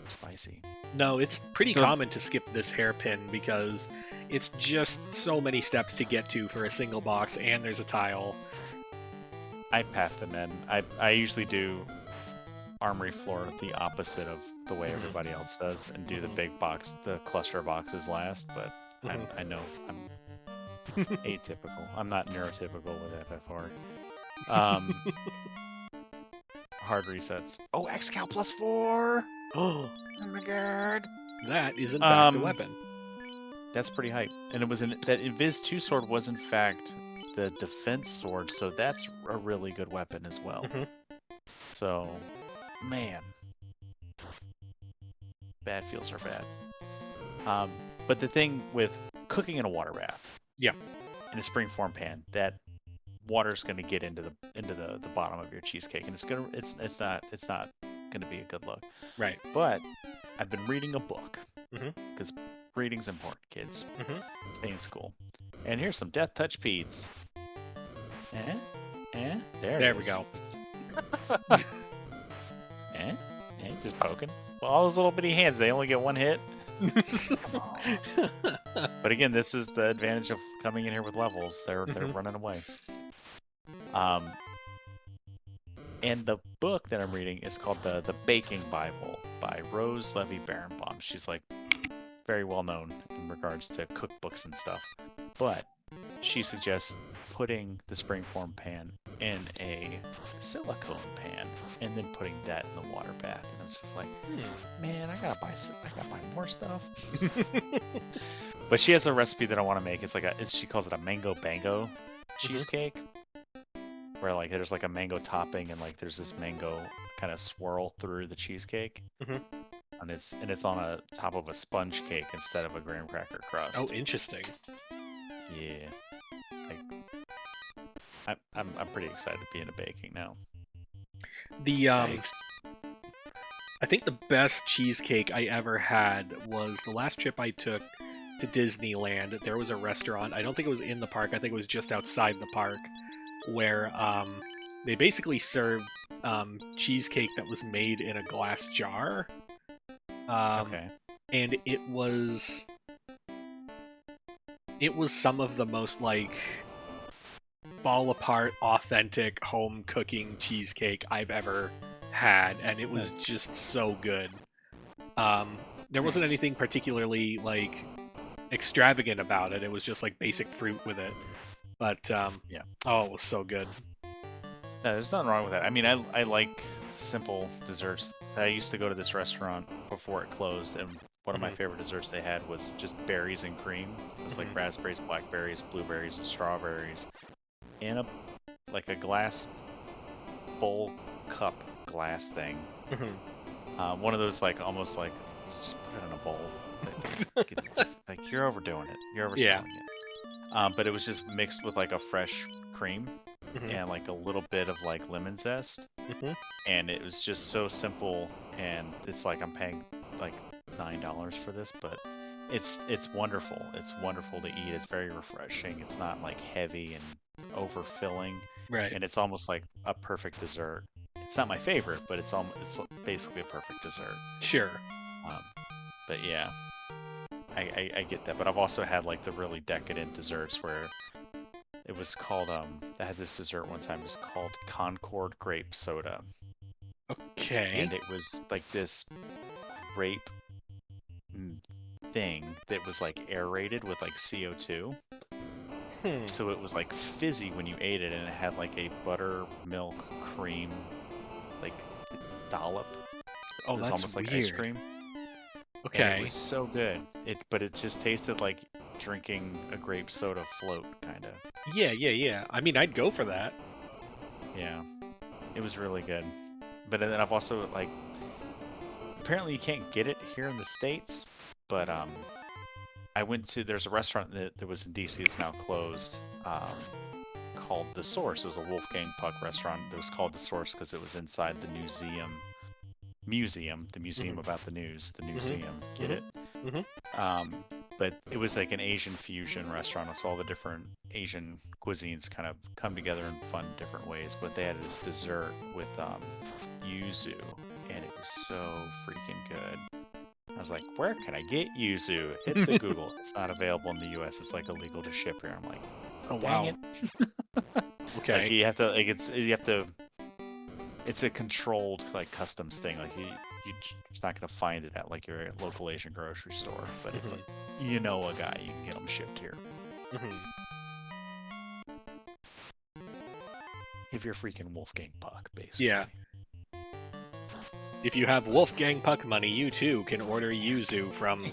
Spicy. No, it's pretty common to skip this hairpin because it's just so many steps to get to for a single box, and there's a tile. I path them in. I usually do armory floor the opposite of the way everybody else does, and do the big box, the cluster boxes last. But I know I'm Atypical. I'm not neurotypical with FFR. Hard resets. Oh, XCal +4! Oh, Oh my god! that is in fact a weapon. That's pretty hype. And it was that Invis 2 sword was in fact the defense sword, so that's a really good weapon as well. So, man. Bad feels are bad. But the thing with cooking in a water bath, yeah, in a springform pan, that water's going to get into the bottom of your cheesecake, and it's not going to be a good look. Right. But I've been reading a book because reading's important, kids. Stay in school. And here's some Death Touch Peds. There we go. Just poking. Well, all those little bitty hands, they only get one hit. But again, this is the advantage of coming in here with levels. They're running away. And the book that I'm reading is called the Baking Bible by Rose Levy Barenbaum. She's like very well known in regards to cookbooks and stuff. But she suggests putting the springform pan in a silicone pan and then putting that in the water bath. And I was just like, man, I gotta buy more stuff. But she has a recipe that I want to make. It's like she calls it a mango bango cheesecake, where like there's like a mango topping and like there's this mango kind of swirl through the cheesecake, and it's on a top of a sponge cake instead of a graham cracker crust. Oh, interesting. Yeah, like I'm pretty excited to be into baking now. I think the best cheesecake I ever had was the last trip I took to Disneyland. There was a restaurant. I don't think it was in the park. I think it was just outside the park, where they basically served cheesecake that was made in a glass jar. And it was some of the most like fall apart authentic home cooking cheesecake I've ever had, and it was just so good. There wasn't anything particularly like extravagant about it. It was just like basic fruit with it, but yeah, oh, it was so good. No, there's nothing wrong with that. I mean, I like simple desserts. I used to go to this restaurant before it closed, and one of my favorite desserts they had was just berries and cream. It was like raspberries, blackberries, blueberries, and strawberries in a glass bowl cup glass thing. One of those like almost like just put it in a bowl. Like you're overdoing it. You're overselling it. But it was just mixed with like a fresh cream and like a little bit of like lemon zest. And it was just so simple, and it's like I'm paying like $9 for this, but it's wonderful. It's wonderful to eat. It's very refreshing. It's not like heavy and overfilling. Right. And it's almost like a perfect dessert. It's not my favorite, but it's basically a perfect dessert. Sure. But yeah, I get that. But I've also had like the really decadent desserts where it was called I had this dessert one time. It was called Concord Grape Soda. Okay. And it was like this grape thing that was like aerated with like CO2. So it was like fizzy when you ate it, and it had like a buttermilk cream like dollop. Oh, it was that's almost like weird. ice cream. Okay. And it was so good. But it just tasted like drinking a grape soda float, kind of. Yeah. I mean, I'd go for that. Yeah, it was really good. But then I've also like, apparently you can't get it here in the States, but there's a restaurant that was in DC that's now closed, called The Source. It was a Wolfgang Puck restaurant that was called The Source because it was inside the museum about the news, the museum. Get it? But it was like an Asian fusion restaurant, so all the different Asian cuisines kind of come together in fun different ways. But they had this dessert with yuzu, and it was so freaking good. I was like, where can I get yuzu? Hit the Google. It's not available in the US. It's like illegal to ship here. I'm like, oh dang wow. it. Okay. Like you have to. It's a controlled like customs thing. Like you're not gonna find it at like your local Asian grocery store. But if you know a guy, you can get them shipped here. give your freaking Wolfgang Puck, basically. Yeah. If you have Wolfgang Puck money, you too can order yuzu from,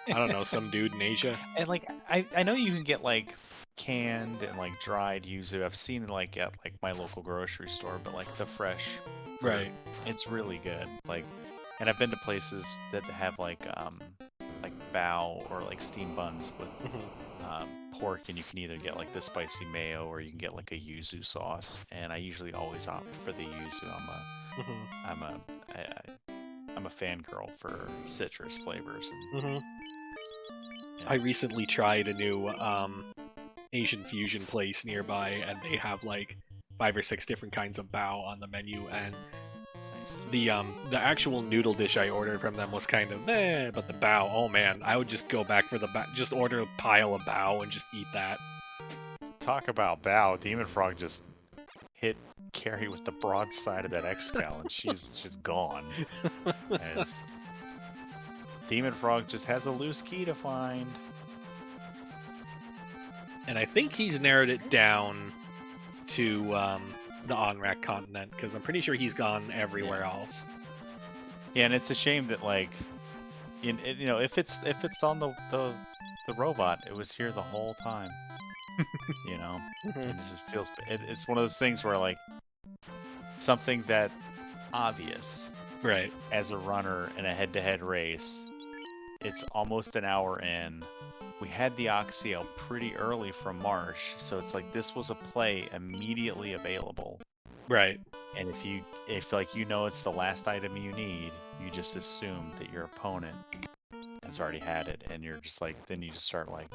I don't know, some dude in Asia. And like, I know you can get like canned and like dried yuzu. I've seen it like at like my local grocery store, but like the fresh, Right. it's really good. Like, and I've been to places that have like bao or like steam buns with pork, and you can either get like the spicy mayo or you can get like a yuzu sauce. And I usually always opt for the yuzu. I'm a fangirl for citrus flavors. And, I recently tried a new Asian fusion place nearby, and they have like 5 or 6 different kinds of bao on the menu, and nice. the actual noodle dish I ordered from them was kind of but the bao, oh man, I would just go back for the bao, just order a pile of bao and just eat that. Talk about bao, dem0nfr0g just hit Carrie with the broadside of that X-Cal, and she's just gone. dem0nfr0g just has a loose key to find. And I think he's narrowed it down to the Onrak continent, because I'm pretty sure he's gone everywhere else. Yeah, and it's a shame that like, you know, if it's on the robot, it was here the whole time. You know, and it just feels. It's one of those things where like something that obvious, right? As a runner in a head-to-head race, it's almost an hour in. We had the Oxy out pretty early from Marsh, so it's like this was a play immediately available. Right. And if like you know it's the last item you need, you just assume that your opponent has already had it, and you're just like, then you just start like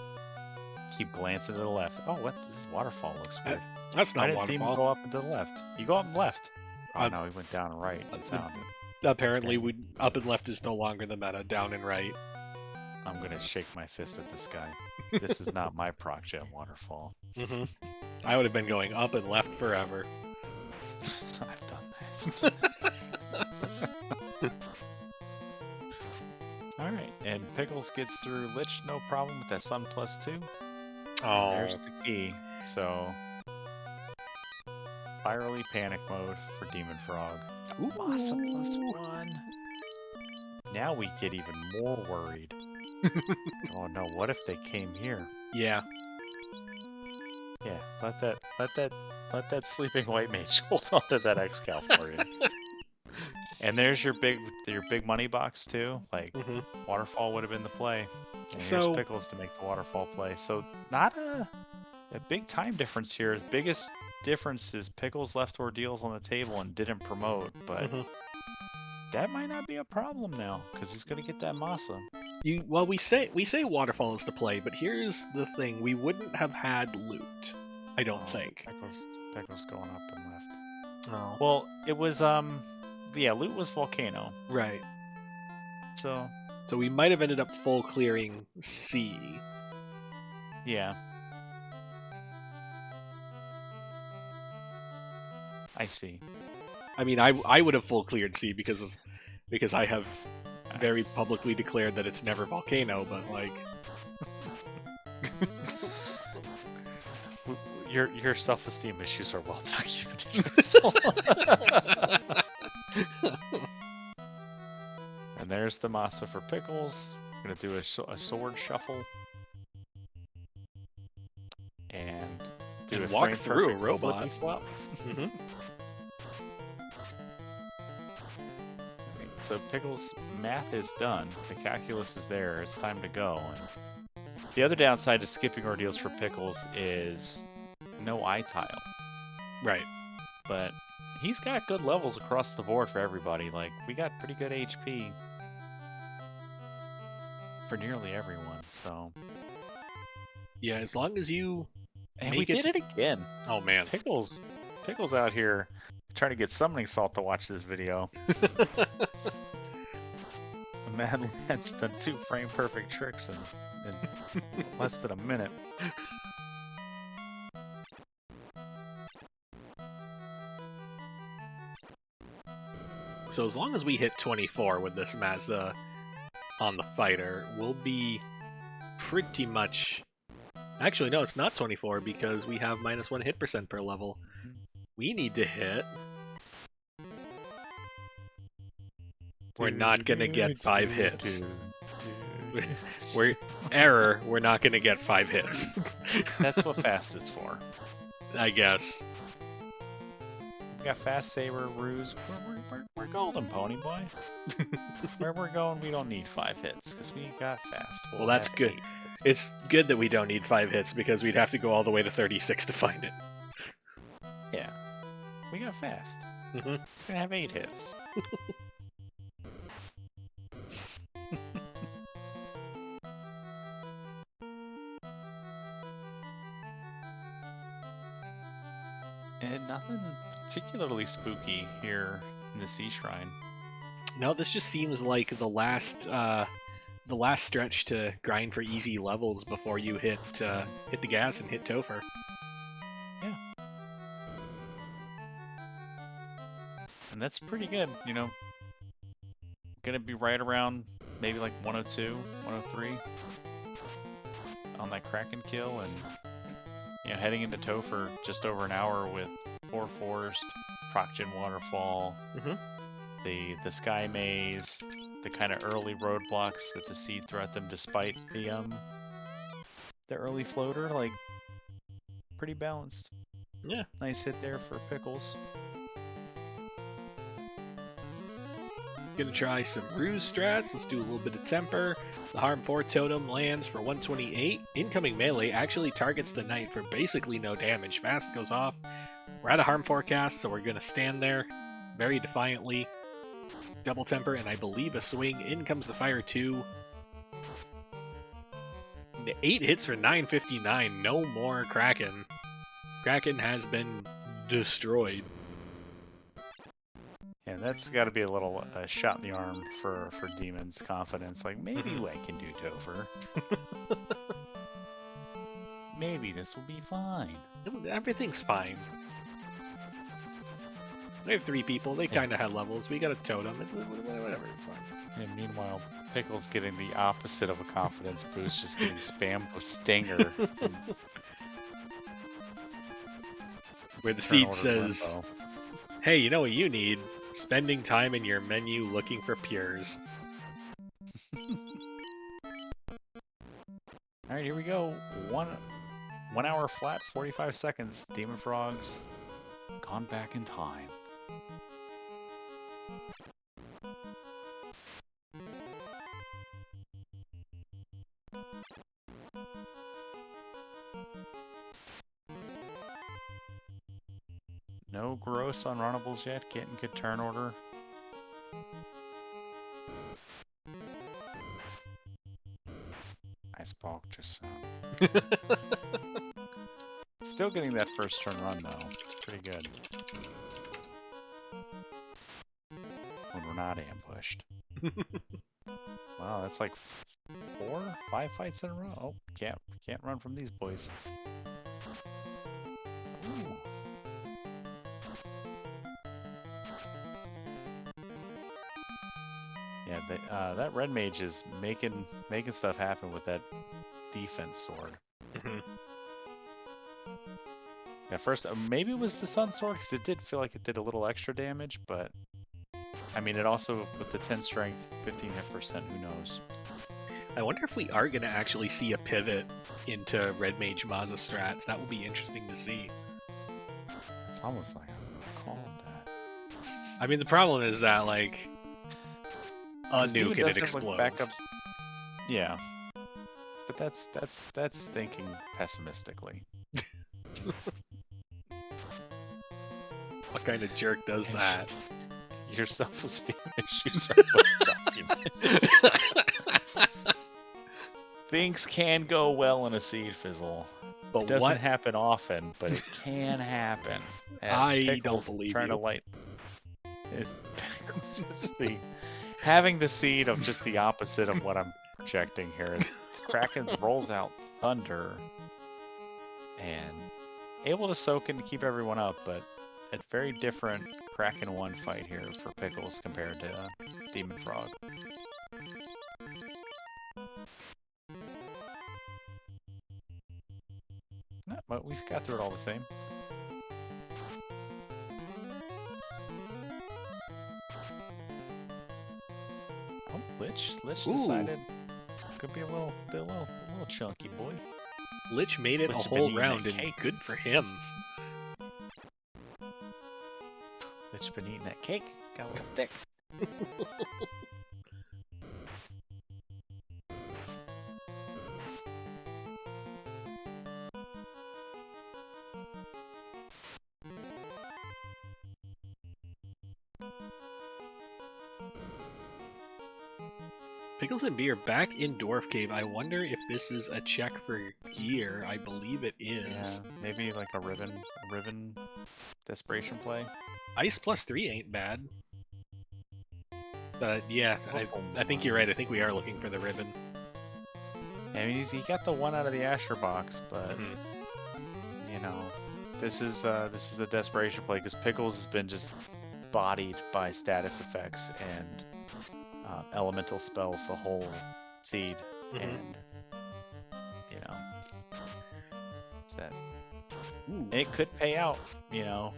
keep glancing to the left. Oh, what? This waterfall looks weird. That's not Why did waterfall. Go up and to the left. You go up and left. Oh no, he went down and right and found it. Apparently, up and left is no longer the meta. Down and right. I'm gonna shake my fist at this guy. This is not my ProcGen waterfall. I would have been going up and left forever. I've done that. Alright, and Pickles gets through Lich no problem with that Sun +2. Oh. There's the key. So, Spirally Panic mode for dem0nfr0g. Ooh. Masa +1. Now we get even more worried. Oh no, what if they came here? Yeah. Yeah, let that sleeping white mage hold on to that X-Cal for you. And there's your big money box too. Like waterfall would have been the play. And here's Pickles to make the waterfall play. So not a big time difference here. The biggest difference is Pickles left ordeals on the table and didn't promote, but that might not be a problem now because he's gonna get that masa. Well, we say waterfall is the play, but here's the thing: we wouldn't have had loot. I don't think. Pickles going up and left. Oh. Well, it was loot was volcano. Right. So we might have ended up full clearing C. Yeah. I see. I mean, I would have full cleared C because I have very publicly declared that it's never volcano, but like your self-esteem issues are well documented. And there's the masa for Pickles. We're gonna do a sword shuffle and do a walk through a robot. So Pickles' math is done. The calculus is there. It's time to go. And the other downside to skipping ordeals for Pickles is no eye tile. Right. But he's got good levels across the board for everybody. Like, we got pretty good HP for nearly everyone, so... Yeah, as long as you... And we did it again. Oh, man. Pickles out here trying to get Summoning Salt to watch this video. Mad Lad's done 2 frame-perfect tricks in less than a minute. So as long as we hit 24 with this Mazda on the fighter, we'll be pretty much... Actually, no, it's not 24 because we have -1 hit % per level. We need to hit. We're not gonna get 5 hits. We're error. We're not gonna get 5 hits. That's what fast is for. I guess. We got fast saber, ruse. We're golden, pony boy. Where we're going, we don't need 5 hits because we got fast. Well, that's good. It's good that we don't need 5 hits because we'd have to go all the way to 36 to find it. Yeah, we got fast. Mm-hmm. We're gonna have 8 hits. And nothing particularly spooky here in the Sea Shrine. No, this just seems like the last stretch to grind for easy levels before you hit the gas and hit Topher. Yeah. And that's pretty good, you know. Gonna be right around maybe like 102, 103 on that Kraken kill, and you know, heading into Topher just over an hour with 4 Forest, Procgen Waterfall, the Sky Maze, the kind of early roadblocks that the seed threw at them despite the early floater, like pretty balanced. Yeah. Nice hit there for Pickles. Gonna try some ruse strats. Let's do a little bit of temper. The harm 4 totem lands for 128. Incoming melee actually targets the knight for basically no damage. Fast goes off. We're at a harm forecast, so we're gonna stand there very defiantly. Double temper, and I believe a swing. In comes the fire 2. 8 hits for 959. No more Kraken. Kraken has been destroyed. Yeah, that's got to be a little shot in the arm for Demon's confidence. Like, maybe I can do Topher. Maybe this will be fine. Everything's fine. We have 3 people. They kind of had levels. We got a totem. It's whatever. It's fine. And meanwhile, Pickle's getting the opposite of a confidence boost, just getting spammed with Stinger. Where the seed says, "Hey, you know what you need? Spending time in your menu looking for pures." Alright, here we go. 1 hour flat, 45 seconds. dem0nfr0g's gone back in time. No gross unrunnables yet, getting good turn order. Nice bulk, just still getting that first turn run though. It's pretty good. When we're not ambushed. Wow, that's like 4, 5 fights in a row. Oh, can't run from these boys. Ooh. Yeah, that red mage is making stuff happen with that defense sword. Yeah, first maybe it was the sun sword because it did feel like it did a little extra damage, but I mean it also with the 10 strength, 15 hit percent. Who knows? I wonder if we are gonna actually see a pivot into red mage Maza strats. That will be interesting to see. It's almost like I called that. I mean, the problem is that like. A nuke and it explodes. Yeah, but that's thinking pessimistically. What kind of jerk does that? Your self-esteem issues are well documented. Things can go well in a seed fizzle. But it doesn't happen often, but it can happen. I don't believe trying you. To light is having the seed of just the opposite of what I'm projecting here is Kraken rolls out Thunder and able to soak in to keep everyone up, but a very different Kraken 1 fight here for Pickles compared to dem0nfr0g. But we got through it all the same. Lich Ooh. decided could be a little chunky boy. Lich made it a Lich been whole eating round, that and cake. good for him. Lich been eating that cake. Got a little thick. Pickles and Beer back in Dwarf Cave. I wonder if this is a check for gear. I believe it is. Yeah, maybe like a ribbon desperation play. Ice +3 ain't bad. But yeah, I think you're right. I think we are looking for the ribbon. I mean, he got the one out of the Asher box, but you know, this is a desperation play because Pickles has been just bodied by status effects and elemental spells the whole seed, and you know, that it could pay out. You know,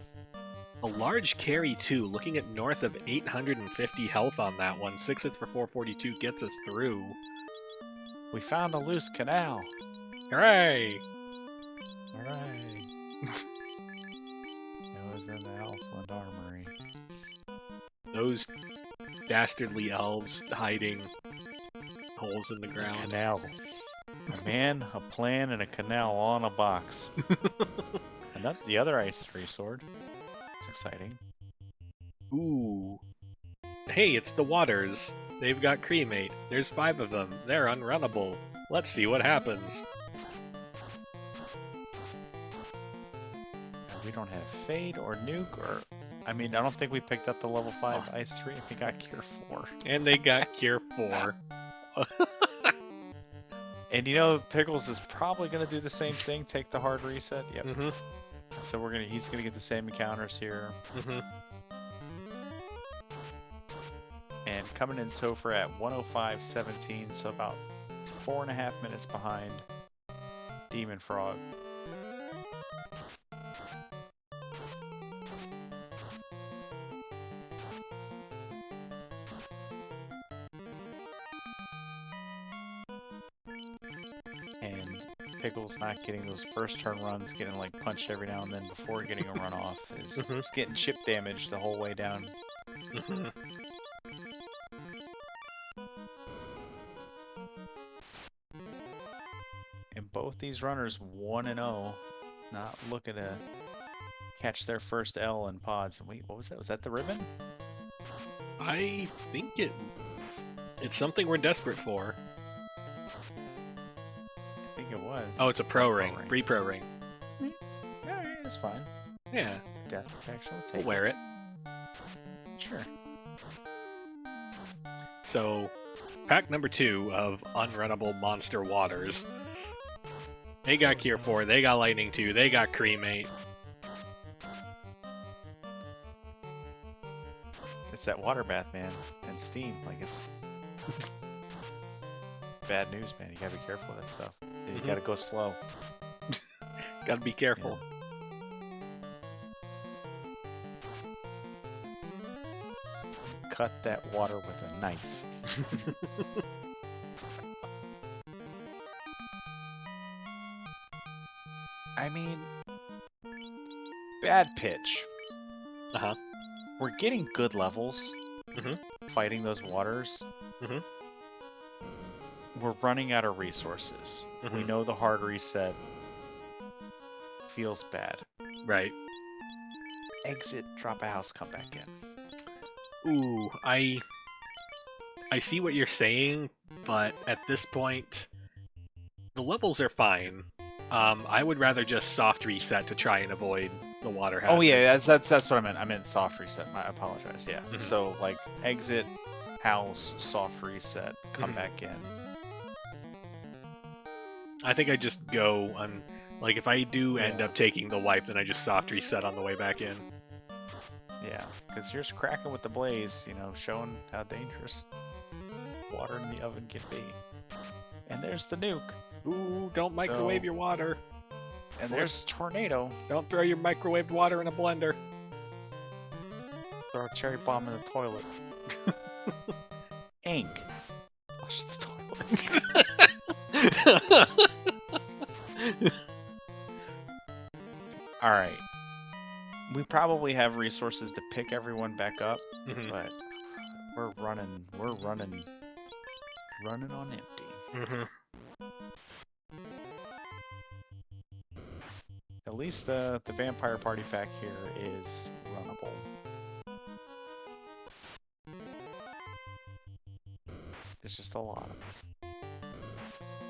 a large carry too. Looking at north of 850 health on that one. 6 hits for 442 gets us through. we found a loose canal. Hooray! Hooray! It was in the Elfland Armory. Those dastardly elves hiding holes in the ground. Canal. A man, a plan, and a canal all in a box. And that's the other Ice 3 sword. It's exciting. Ooh. Hey, it's the Waters. They've got cremate. There's 5 of them. They're unrunnable. Let's see what happens. We don't have Fade or Nuke or... I mean, I don't think we picked up the level 5 Ice 3. I think I got Cure 4. And they got Cure 4. And you know, Pickles is probably going to do the same thing, take the hard reset. Yep. So he's gonna get the same encounters here. And coming in Topher at 105.17, so about 4.5 minutes behind dem0nfr0g. And Pickles not getting those first turn runs, getting like punched every now and then before getting a run off, is just getting chip damage the whole way down. And both these runners 1-0, not looking to catch their first L in pods. Wait, what was that? Was that the ribbon? I think it's something we're desperate for. I think it was. Oh, it's a pro ring. Free pro ring. Alright, it's fine. Yeah. Death protection, we'll We'll take wear it. Sure. So, pack number 2 of unrunnable monster waters. They got Cure 4, they got Lightning 2, they got Cremate. It's that water bath, man, and steam. Like, it's bad news, man. You gotta be careful with that stuff. You gotta go slow. Gotta be careful. Yeah. Cut that water with a knife. I mean, bad pitch. We're getting good levels fighting those waters. We're running out of resources. We know the hard reset feels bad. Right. Exit, drop a house, come back in. Ooh, I see what you're saying, but at this point, the levels are fine. I would rather just soft reset to try and avoid the water hazard. Oh yeah, that's what I meant. I meant soft reset. I apologize. Yeah. So like exit, house, soft reset, come back in. I think I just go on. Like if I do end up taking the wipe, then I just soft reset on the way back in. Yeah, because you're just cracking with the blaze, you know, showing how dangerous water in the oven can be. And there's the nuke. Ooh, don't microwave your water. And there's tornado. Don't throw your microwaved water in a blender. Throw a cherry bomb in the toilet. Ink. All right. We probably have resources to pick everyone back up, Mhm. but we're running on empty. Mhm. At least the vampire party pack here is runnable. There's just a lot of it.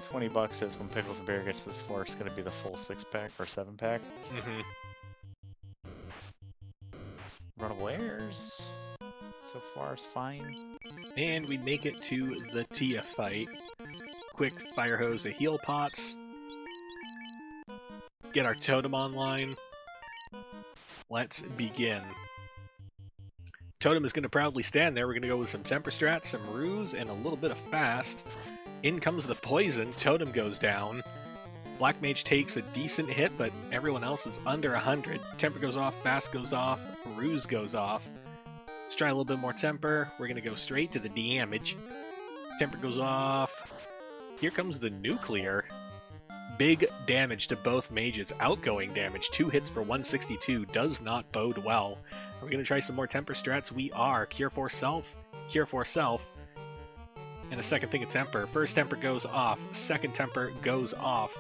$20 says when Pickles and Beer gets this far, it's going to be the full 6-pack or 7-pack. Mhm. Runnable airs. So far is fine. And we make it to the Tia fight. Quick fire hose of heal pots. Get our totem online. Let's begin. Totem is going to proudly stand there. We're going to go with some temper strats, some ruse, and a little bit of fast. In comes the poison. Totem goes down. Black Mage takes a decent hit, but everyone else is under 100. Temper goes off, fast goes off, ruse goes off. Let's try a little bit more temper. We're going to go straight to the damage. Temper goes off. Here comes the nuclear. Big damage to both mages. Outgoing damage, 2 hits for 162, does not bode well. Are we going to try some more temper strats? We are. Cure for self, and a second thing of temper. First temper goes off, second temper goes off.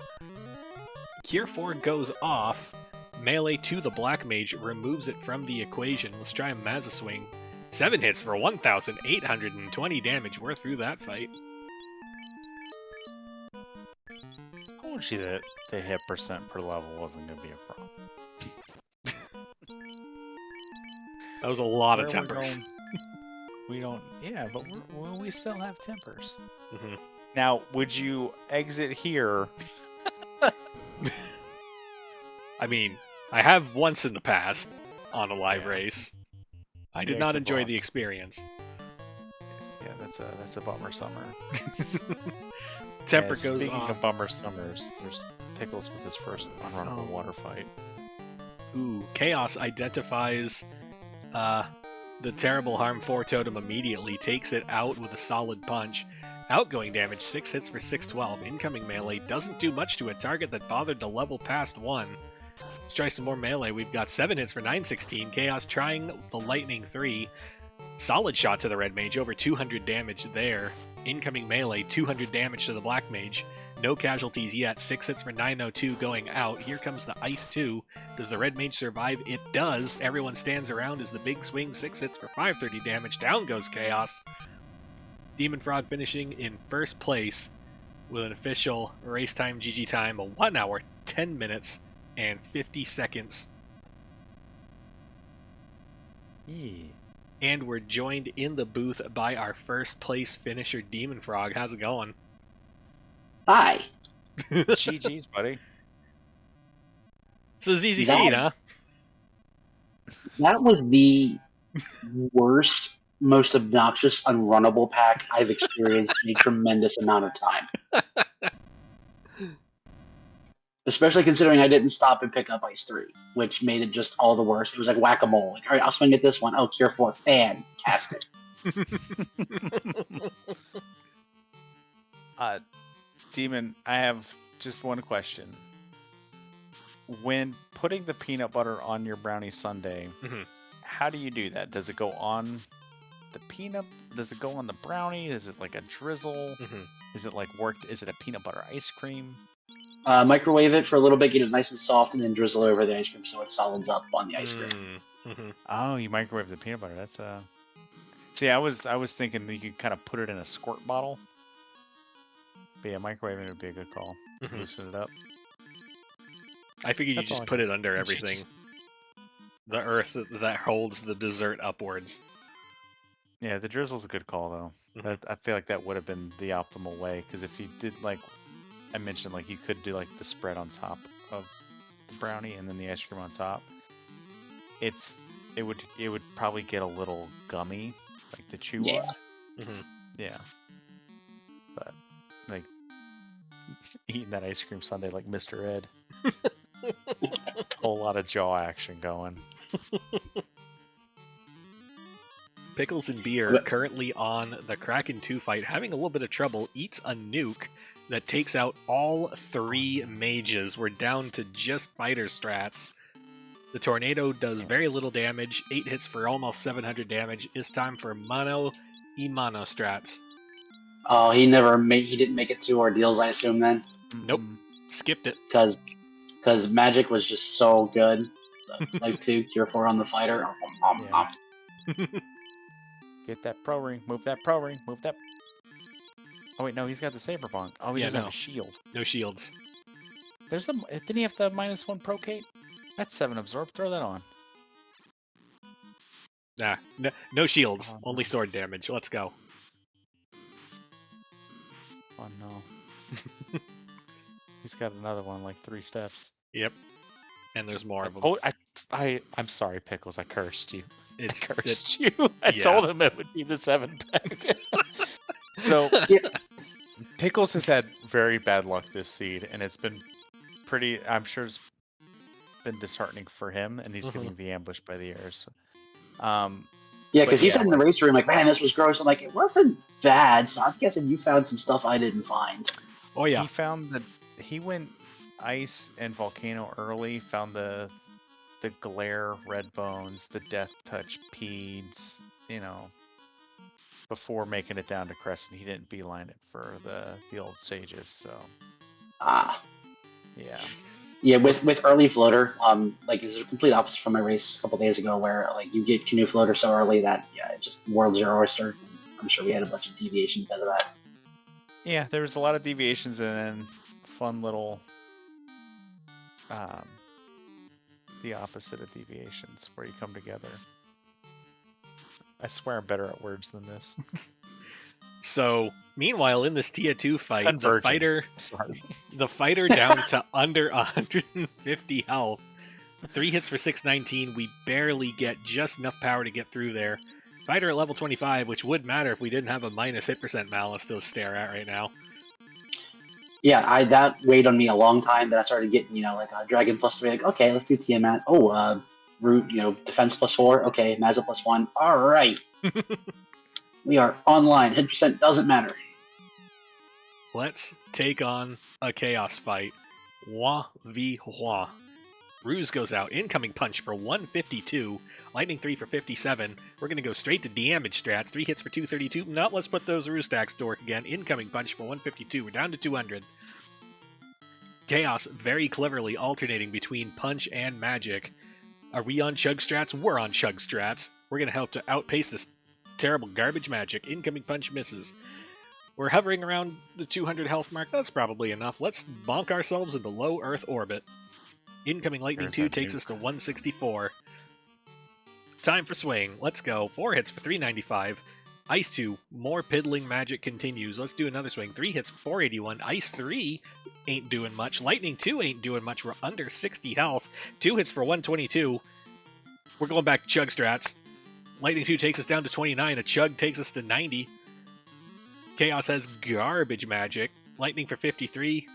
Cure 4 goes off. Melee to the Black Mage removes it from the equation. Let's try a Mazza Swing. 7 hits for 1,820 damage. We're through that fight. I told you that the hit percent per level wasn't going to be a problem. That was a lot of tempers. We don't, yeah, but we still have tempers. Mm-hmm. Now, would you exit here? I mean, I have once in the past on a live race. I did not enjoy the experience. Yeah, that's a bummer summer. Temper goes speaking off. of bummer summers, there's Pickles with his first unrunnable water fight. Ooh, Chaos identifies the terrible Harm 4 totem immediately, takes it out with a solid punch. Outgoing damage, 6 hits for 612. Incoming melee doesn't do much to a target that bothered to level past 1. Let's try some more melee. We've got 7 hits for 916. Chaos trying the Lightning 3. Solid shot to the Red Mage, over 200 damage there. Incoming melee, 200 damage to the Black Mage. No casualties yet. 6 hits for 902 going out. Here comes the Ice 2. Does the Red Mage survive? It does. Everyone stands around as the big swing. 6 hits for 530 damage. Down goes Chaos. dem0nfr0g finishing in first place with an official race time GG time of 1 hour, 10 minutes, and 50 seconds. And we're joined in the booth by our first place finisher, dem0nfr0g. How's it going? Hi. GG's, buddy. So ZZ Seed, huh? That was the worst, most obnoxious, unrunnable pack I've experienced in a tremendous amount of time. Especially considering I didn't stop and pick up Ice 3, which made it just all the worse. It was like whack-a-mole. Like, all right, I'll swing at this one. Oh, Cure 4. Fantastic. Demon, I have just one question. When putting the peanut butter on your brownie sundae, how do you do that? Does it go on the peanut? Does it go on the brownie? Is it like a drizzle? Is it like Is it a peanut butter ice cream? Microwave it for a little bit, get it nice and soft, and then drizzle it over the ice cream so it solids up on the ice cream. Oh, you microwave the peanut butter. That's See, I was thinking that you could kind of put it in a squirt bottle. But yeah, microwaving would be a good call. Loosen it up. I figured you just put it under everything. The earth that holds the dessert upwards. Yeah, the drizzle's a good call, though. I feel like that would have been the optimal way, because if you did, like I mentioned, like you could do like the spread on top of the brownie and then the ice cream on top. It would probably get a little gummy, like the chew on. Yeah. But like eating that ice cream sundae like Mr. Ed. Whole lot of jaw action going. Pickles and Beer, currently on the Kraken 2 fight, having a little bit of trouble, eats a nuke that takes out all 3 mages. We're down to just fighter strats. The tornado does very little damage, 8 hits for almost 700 damage. It's time for mono strats. Oh, he didn't make it 2 ordeals, I assume then. Nope, skipped it. Because magic was just so good. Life 2, cure 4 on the fighter. Get that pro ring, move that pro ring, move that. Oh wait, no, he's got the saber bonk. Oh, he doesn't have a shield. No shields. Didn't he have the -1 procate? That's 7 absorb. Throw that on. Nah, no shields. Only sword damage. Let's go. Oh no. He's got another one, like 3 steps. Yep. And there's more of them. Oh, I'm sorry, Pickles. I cursed you. I cursed you. I yeah. told him it would be the 7-pack. So, Pickles has had very bad luck this seed, and it's been pretty. I'm sure it's been disheartening for him, and he's getting the ambush by the airs. Yeah, because he said in the race room, like, man, this was gross. I'm like, it wasn't bad. So I'm guessing you found some stuff I didn't find. Oh yeah. He found he went ice and volcano early. Found the glare red bones, the death touch peds. You know, before making it down to Crescent, he didn't beeline it for the old sages. So. Yeah. Yeah, with early floater, like it's a complete opposite from my race a couple days ago, where like you get canoe floater so early that it just world's your oyster. I'm sure we had a bunch of deviations because of that. Yeah, there was a lot of deviations and then fun little, the opposite of deviations where you come together. I swear I'm better at words than this. So, meanwhile, in this Tier 2 fight, the fighter down to under 150 health. 3 hits for 619. We barely get just enough power to get through there. Fighter at level 25, which would matter if we didn't have a minus hit percent malice to stare at right now. Yeah, that weighed on me a long time. That I started getting, like a Dragon +3. Like, okay, let's do Tiamat. Oh, Root, defense +4. Okay, Mazza +1. All right. We are online. Hit percent doesn't matter. Let's take on a Chaos fight. Hua v Hua. Ruse goes out. Incoming punch for 152. Lightning 3 for 57. We're going to go straight to damage strats. 3 hits for 232. No, let's put those Ruse stacks to work again. Incoming punch for 152. We're down to 200. Chaos very cleverly alternating between punch and magic. Are we on chug strats? We're on chug strats. We're going to help to outpace this terrible garbage magic. Incoming punch misses. We're hovering around the 200 health mark. That's probably enough. Let's bonk ourselves into low Earth orbit. Incoming Lightning 2 takes us to 164. Time for swing. Let's go. 4 hits for 395. Ice 2, more piddling magic continues. Let's do another swing. 3 hits for 481. Ice 3 ain't doing much. Lightning 2 ain't doing much. We're under 60 health. 2 hits for 122. We're going back to chug strats. Lightning 2 takes us down to 29. A chug takes us to 90. Chaos has garbage magic. Lightning for 53.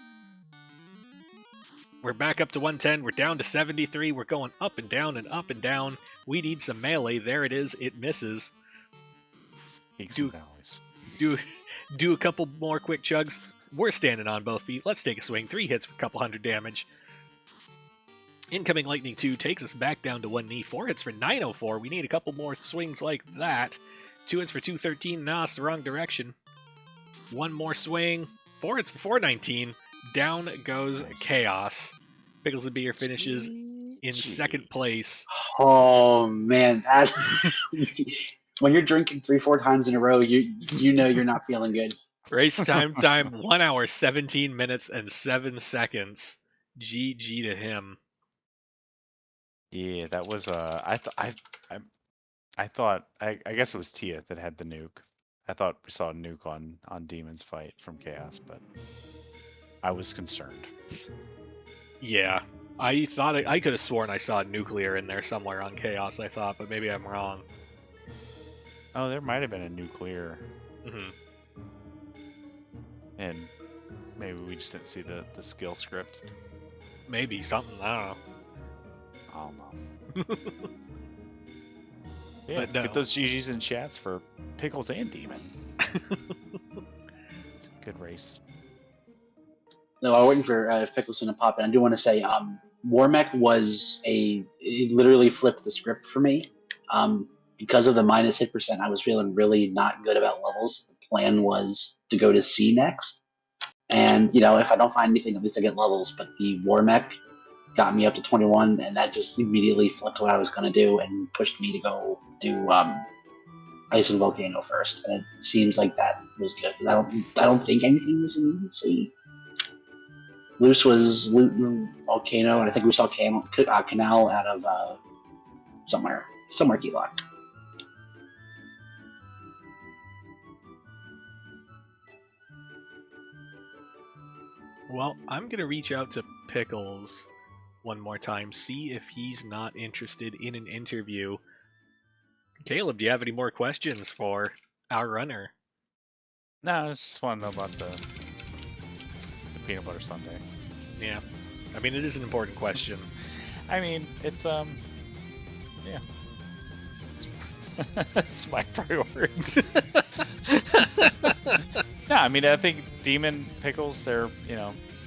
We're back up to 110. We're down to 73. We're going up and down and up and down. We need some melee. There it is. It misses. Do a couple more quick chugs. We're standing on both feet. Let's take a swing. 3 hits for a couple hundred damage. Incoming Lightning 2 takes us back down to 1 knee. 4 hits for 904. We need a couple more swings like that. 2 hits for 213. Nah, it's the wrong direction. 1 more swing. 4 hits for 419. Down goes Chaos. Pickles and Beer finishes in second place. Oh, man. When you're drinking 3-4 times in a row, you know you're not feeling good. Race time, 1 hour, 17 minutes, and 7 seconds. GG to him. Yeah, that was I guess it was Tia that had the nuke. I thought we saw a nuke on Demon's fight from Chaos, but I was concerned. Yeah, I thought I could have sworn I saw nuclear in there somewhere on Chaos. I thought, but maybe I'm wrong. Oh, there might have been a nuclear. And maybe we just didn't see the skill script. Maybe something. I don't know. Yeah, But no. get those GGs in chats for Pickles and Demon. It's a good race. No, I'm waiting for Pickleson to pop in. I do want to say, Warmech it literally flipped the script for me. Because of the minus hit percent, I was feeling really not good about levels. The plan was to go to C next. And, if I don't find anything, at least I get levels. But the Warmech got me up to 21, and that just immediately flipped what I was going to do and pushed me to go do Ice and Volcano first. And it seems like that was good. I don't think anything was in C. Loose was Loot and Volcano, and I think we saw Canal out of somewhere key locked. Well, I'm going to reach out to Pickles one more time, see if he's not interested in an interview. Caleb, do you have any more questions for our runner? No, I just want to know about the peanut butter sundae. Yeah. I mean, it is an important question. I mean, it's yeah. It's my priorities. No, I mean, I think Demon Pickles,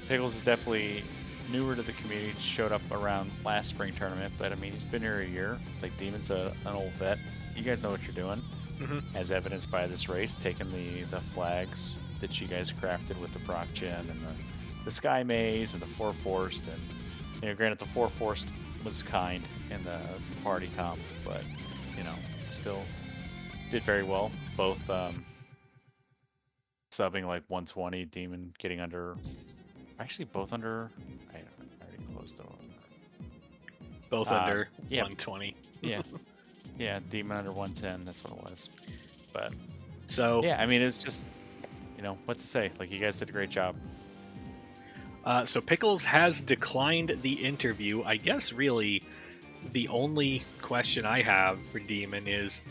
Pickles is definitely newer to the community, showed up around last spring tournament, but I mean, he's been here a year. Like, Demon's an old vet. You guys know what you're doing, as evidenced by this race, taking the flags that you guys crafted with the Proc Gen and the Sky Maze and the Four Forced, and granted the Four Forced was kind in the party comp, but still did very well. Both subbing like 120, Demon getting under, actually both under. I already closed the one. Both under 120. Yeah, Demon under 110. That's what it was. But so yeah, I mean, it's just what to say. Like, you guys did a great job. So Pickles has declined the interview. I guess really the only question I have for Demon is,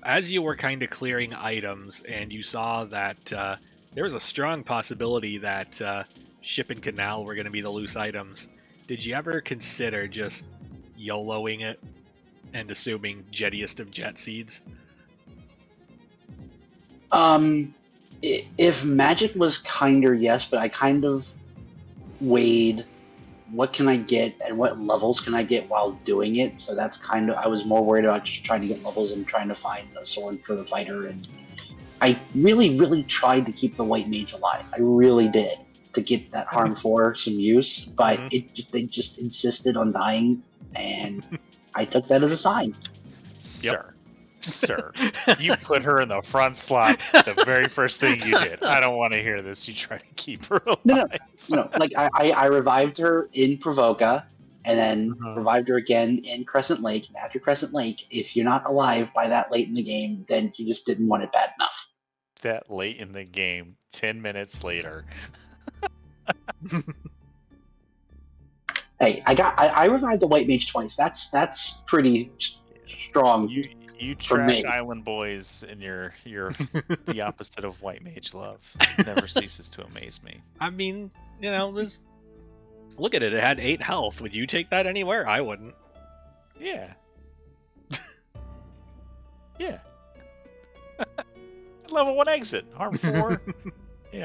as you were kind of clearing items and you saw that there was a strong possibility that Ship and Canal were going to be the loose items, did you ever consider just YOLOing it and assuming Jettiest of Jet Seeds? If Magic was kinder, yes, but I kind of weighed what can I get and what levels can I get while doing it. So that's I was more worried about just trying to get levels and trying to find a sword for the fighter. And I really, really tried to keep the White Mage alive. I really did, to get that Harm 4 some use, but they just insisted on dying, and I took that as a sign. Sir, you put her in the front slot the very first thing you did. I don't want to hear this. You try to keep her alive. No. Like, I revived her in Provoca, and then revived her again in Crescent Lake. And after Crescent Lake, if you're not alive by that late in the game, then you just didn't want it bad enough. That late in the game, 10 minutes later. Hey, I revived the White Mage twice. That's pretty strong. You trash Island Boys in your the opposite of White Mage love. It never ceases to amaze me. I mean, look at it. It had 8 health. Would you take that anywhere? I wouldn't. Yeah. Yeah. Level 1 exit. Harm 4. We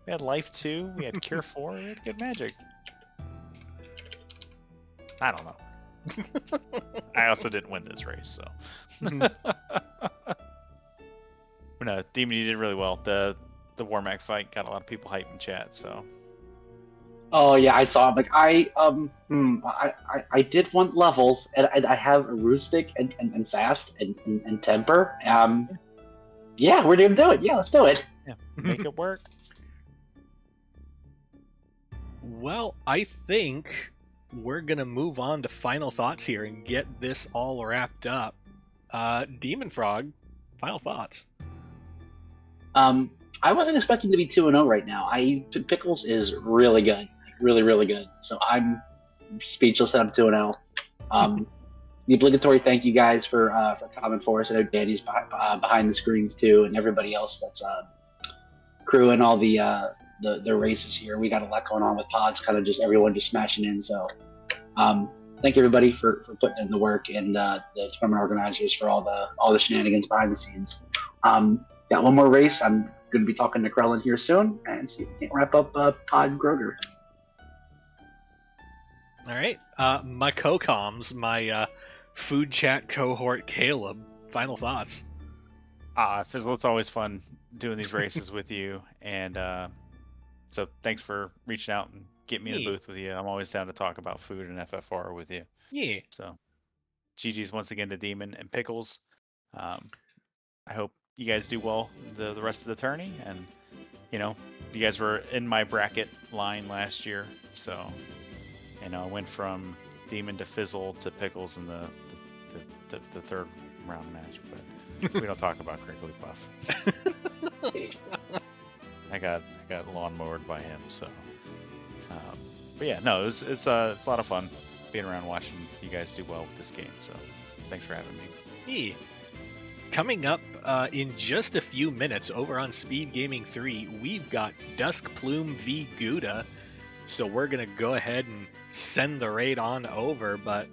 had Life 2. We had Cure 4. We had good magic. I don't know. I also didn't win this race, so. No, Demon, you did really well. The Warmac fight got a lot of people hyped in chat, so. Oh yeah, I saw him. Like, I did want levels, and I have a Rustic and Fast and Temper. Yeah, we're gonna do it. Yeah, let's do it. Yeah, make it work. Well, I think we're gonna move on to final thoughts here and get this all wrapped up. Demon Frog, final thoughts. I wasn't expecting to be 2-0 right now. Pickles is really good, really, really good. So I'm speechless that I'm 2-0. The obligatory thank you guys for coming for us. I know Danny's behind the screens too, and everybody else that's crewing all the races here. We got a lot going on with pods, kind of just everyone just smashing in. So thank everybody for putting in the work, and the tournament organizers for all the shenanigans behind the scenes. Got one more race. I'm going to be talking to Krellin here soon, and see if we can wrap up Pod Groger. All right. My co-coms, my food chat cohort Caleb. Final thoughts. Fizzle, it's always fun doing these races with you, and so thanks for reaching out and getting me in the booth with you. I'm always down to talk about food and FFR with you. Yeah. So, GG's once again to Demon and Pickles. I hope you guys do well the rest of the tourney, and you guys were in my bracket line last year, so I went from Demon to Fizzle to Pickles in the third round match, but we don't talk about Crinkly Puff. I got lawnmowered by him, so. But yeah, no, it's a lot of fun being around watching you guys do well with this game. So, thanks for having me. Hey. Coming up in just a few minutes over on Speed Gaming 3, we've got Dusk Plume v Gouda. So we're gonna go ahead and send the raid on over, but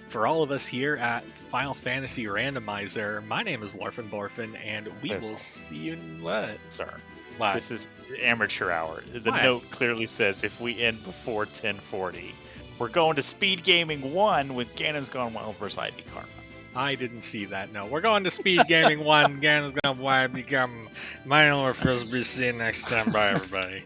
for all of us here at Final Fantasy Randomizer, my name is Lorfenborfen, and we will see you in what? Sir, What? this is amateur hour. The What? note clearly says if we end before 10:40, we're going to Speed Gaming 1 with Ganon's Gone Wild vs. ID Karma. I didn't see that. No, we're going to Speed Gaming 1. Ganon's gonna become my Frisbee. See you next time. Bye, everybody.